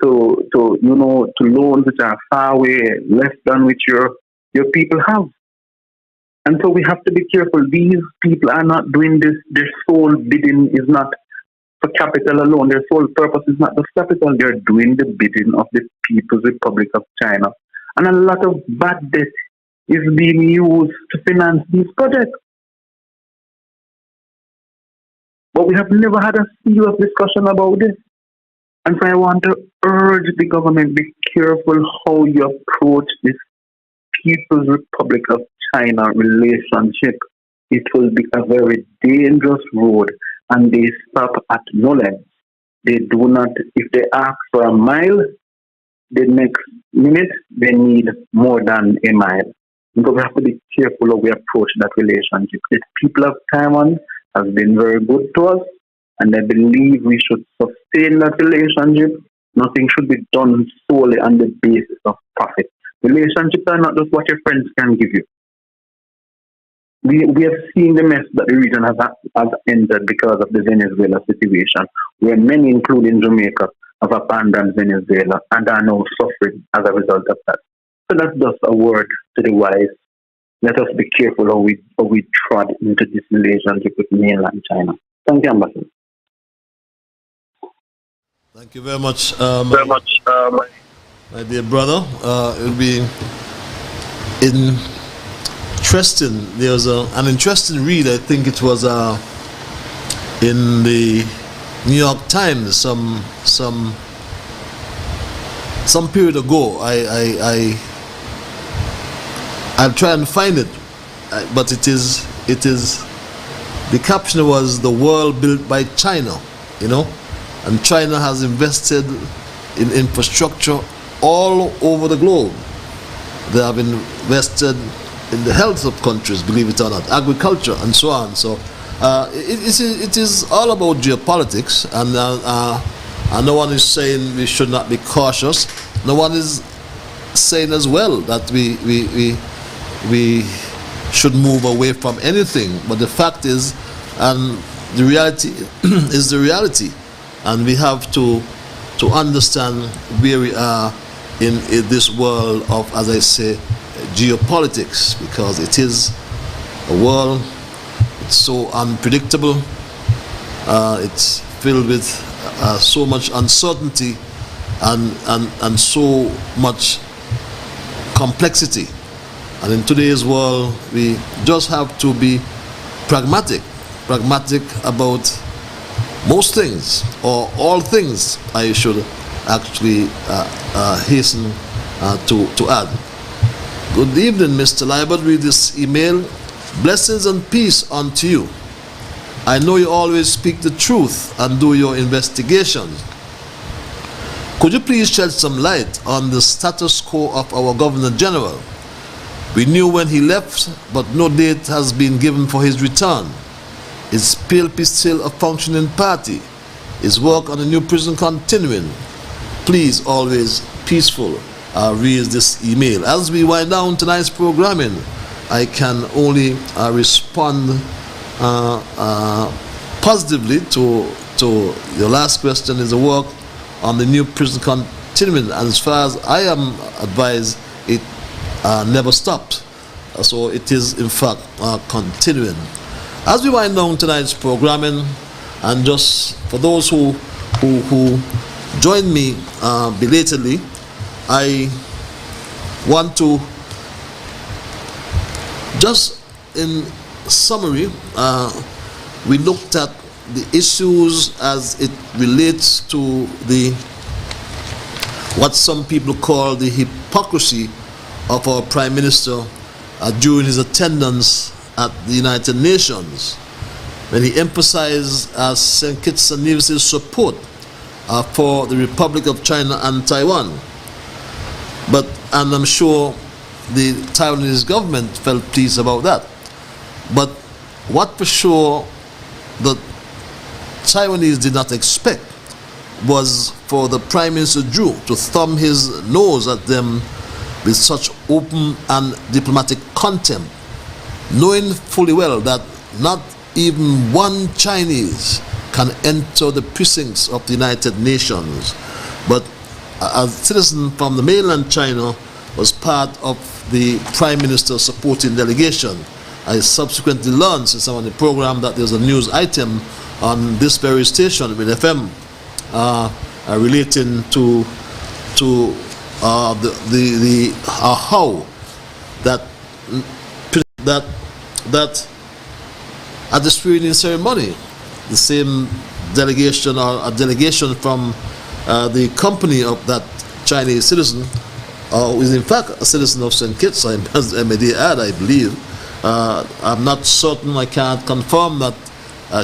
to loans which are far away less than which your people have. And so we have to be careful. These people are not doing this. Their sole bidding is not for capital alone. Their sole purpose is not the capital. They're doing the bidding of the People's Republic of China. And a lot of bad debt is being used to finance these projects. But we have never had a serious discussion about this. And so I want to urge the government, be careful how you approach this People's Republic of China relationship. It will be a very dangerous road, and they stop at no length. They do not, if they ask for a mile, the next minute they need more than a mile. Because we have to be careful how we approach that relationship. The people of Taiwan have been very good to us, and I believe we should sustain that relationship. Nothing should be done solely on the basis of profit. Relationships are not just what your friends can give you. We have seen the mess that the region has entered because of the Venezuela situation, where many, including Jamaica, have abandoned Venezuela and are now suffering as a result of that. So that's just a word to the wise. let us be careful how we trod into this relationship with mainland China. Thank you, Ambassador. Thank you very much, my dear brother. It will be interesting. There was an interesting read. I think it was in the New York Times some period ago. I'll try and find it, but it is the caption was "The World Built by China," and China has invested in infrastructure all over the globe. They have invested in the health of countries, believe it or not, agriculture and so on. So it is all about geopolitics, and no one is saying we should not be cautious. No one is saying as well that we should move away from anything. But the fact is, and the reality is the reality, and we have to understand where we are in this world of, as I say, geopolitics, because it is a world. It's so unpredictable. It's filled with so much uncertainty and so much complexity. And in today's world, we just have to be pragmatic about most things, or all things, I should actually hasten to add. Good evening, Mr. Liburd. Read this email. Blessings and peace unto you. I know you always speak the truth and do your investigations. Could you please shed some light on the status quo of our Governor General? We knew when he left, but no date has been given for his return. Is PLP still a functioning party? Is work on a new prison continuing? Please, always peaceful, read this email. As we wind down tonight's programming, I can only respond positively to your last question. Is the work on the new prison continuing? As far as I am advised, it never stopped. So it is in fact continuing. As we wind down tonight's programming, and just for those who joined me belatedly, I want to just in summary, we looked at the issues as it relates to what some people call the hypocrisy of our Prime Minister during his attendance at the United Nations, when he emphasized St. Kitts and Nevis' support for the Republic of China and Taiwan. And I'm sure the Taiwanese government felt pleased about that. But what for sure the Taiwanese did not expect was for the Prime Minister Drew to thumb his nose at them with such open and diplomatic contempt, knowing fully well that not even one Chinese can enter the precincts of the United Nations. But a citizen from the mainland China was part of the Prime Minister's supporting delegation. I subsequently learned, since I'm on the program, that there's a news item on this very station with FM relating to how that at the screening ceremony, the same delegation or a delegation from the company of that Chinese citizen, who is in fact a citizen of St. Kitts, I may add, I believe. I'm not certain, I can't confirm that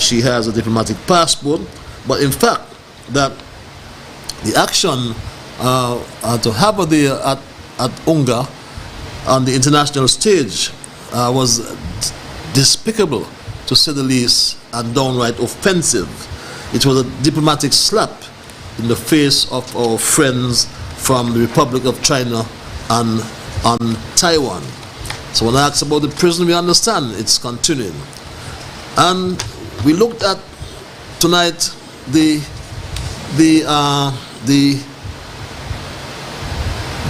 she has a diplomatic passport, but in fact that the action to have her there at UNGA on the international stage was despicable, to say the least, and downright offensive. It was a diplomatic slap in the face of our friends from the Republic of China and Taiwan. So when I ask about the prison, we understand it's continuing. And we looked at tonight the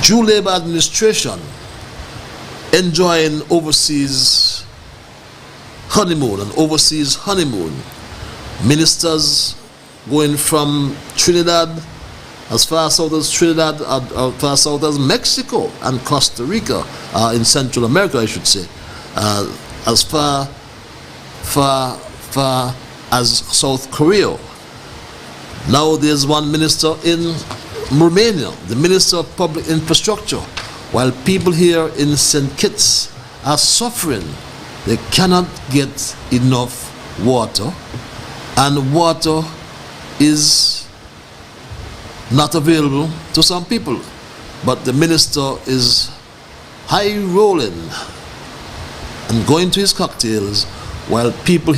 Jew Labour administration enjoying overseas honeymoon, an overseas honeymoon. Ministers going from Trinidad, as far south as Trinidad, as far south as Mexico and Costa Rica, in Central America, I should say, as far as South Korea. Now there's one minister in Romania, the Minister of Public Infrastructure, while people here in St. Kitts are suffering. They cannot get enough water, and water is not available to some people. But the minister is high rolling and going to his cocktails, while people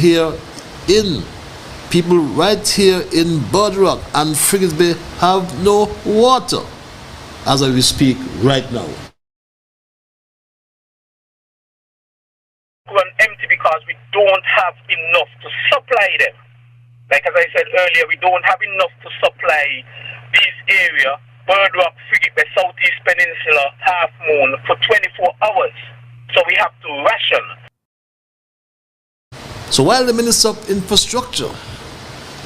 right here in Bird Rock and Frigate Bay have no water as we speak right now. Run empty because we don't have enough to supply them. Like as I said earlier, we don't have enough to supply this area, Bird Rock, Frigate Bay, Southeast Peninsula, Half Moon, for 24 hours. So we have to ration. So while the Minister of Infrastructure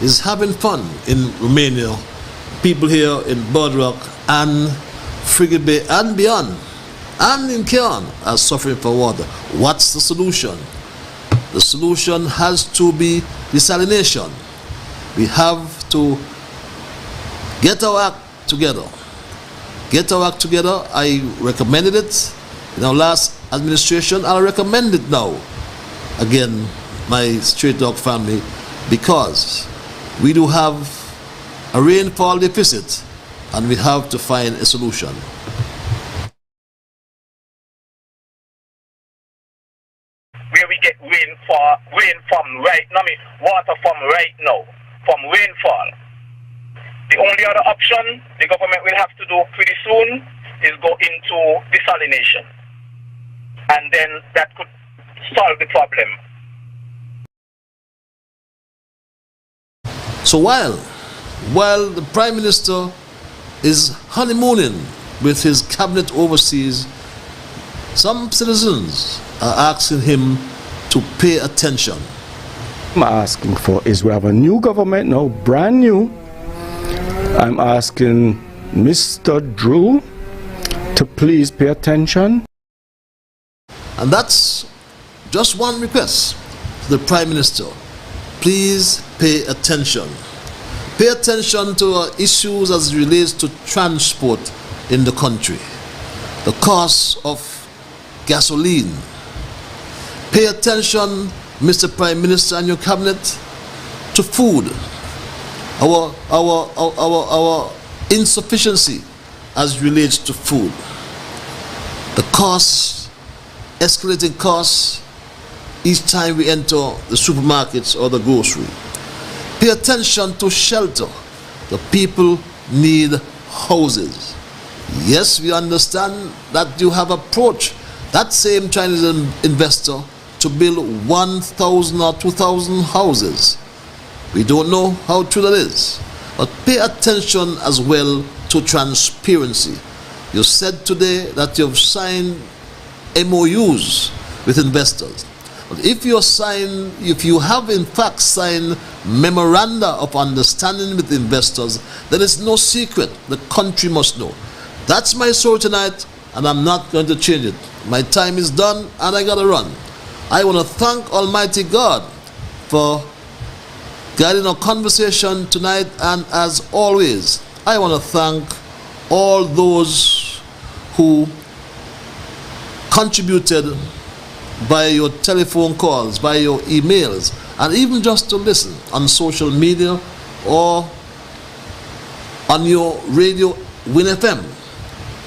is having fun in Romania, people here in Bird Rock and Frigate Bay and beyond, and in Cairn, are suffering for water. What's the solution? The solution has to be desalination. We have to get our act together. Get our act together. I recommended it in our last administration. I'll recommend it now. Again, my Straight Dog family, because we do have a rainfall deficit and we have to find a solution. Where we get rain from right now, water from right now, from rainfall. The only other option the government will have to do pretty soon is go into desalination. And then that could solve the problem. So while the Prime Minister is honeymooning with his cabinet overseas, some citizens are asking him to pay attention. I'm asking for is we have a new government now, brand new. I'm asking Mr. Drew to please pay attention. And that's just one request to the Prime Minister. Please pay attention. Pay attention to issues as it relates to transport in the country. The cost of gasoline. Pay attention, Mr. Prime Minister and your cabinet, to food. Our insufficiency as it relates to food. The costs, escalating costs each time we enter the supermarkets or the grocery. Pay attention to shelter. The people need houses. Yes, we understand that you have approached that same Chinese investor to build 1,000 or 2,000 houses. We don't know how true that is. But pay attention as well to transparency. You said today that you've signed MOUs with investors. But if you have in fact signed memoranda of understanding with investors, there is no secret. The country must know. That's my story tonight, and I'm not going to change it. My time is done, and I gotta run. I want to thank Almighty God for guiding our conversation tonight, and as always, I want to thank all those who contributed by your telephone calls, by your emails, and even just to listen on social media or on your radio Win FM.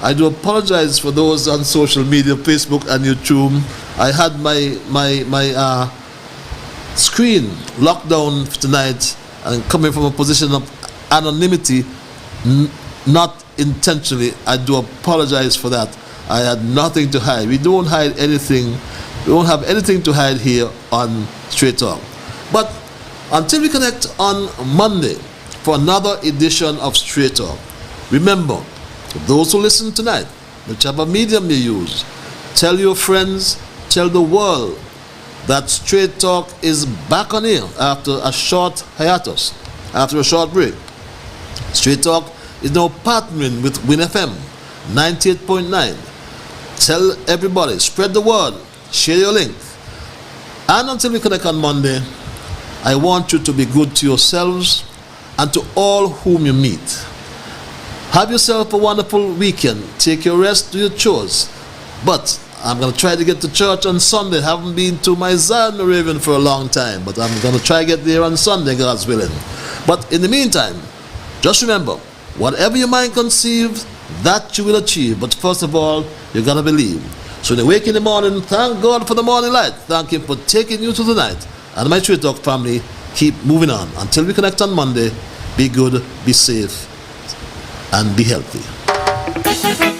I do apologize for those on social media, Facebook and YouTube. I had my screen locked down tonight and coming from a position of anonymity, not intentionally. I do apologize for that. I had nothing to hide. We don't hide anything. We don't have anything to hide here on Straight Talk. But until we connect on Monday for another edition of Straight Talk, remember, those who listen tonight, whichever medium you use, Tell your friends, tell the world that Straight Talk is back on air after a short hiatus, after a short break. Straight Talk is now partnering with Win FM 98.9. Tell everybody, spread the word, share your link. And until we connect on Monday, I want you to be good to yourselves and to all whom you meet. Have yourself a wonderful weekend. Take your rest, do your chores. But I'm going to try to get to church on Sunday. Haven't been to my Zion Moravian for a long time, but I'm going to try to get there on Sunday, God's willing. But in the meantime, just remember, whatever your mind conceives, that you will achieve. But first of all, you got to believe. So when you wake in the morning, thank God for the morning light. Thank Him for taking you to the night. And my Straight Talk family, keep moving on. Until we connect on Monday, be good, be safe, and be healthy.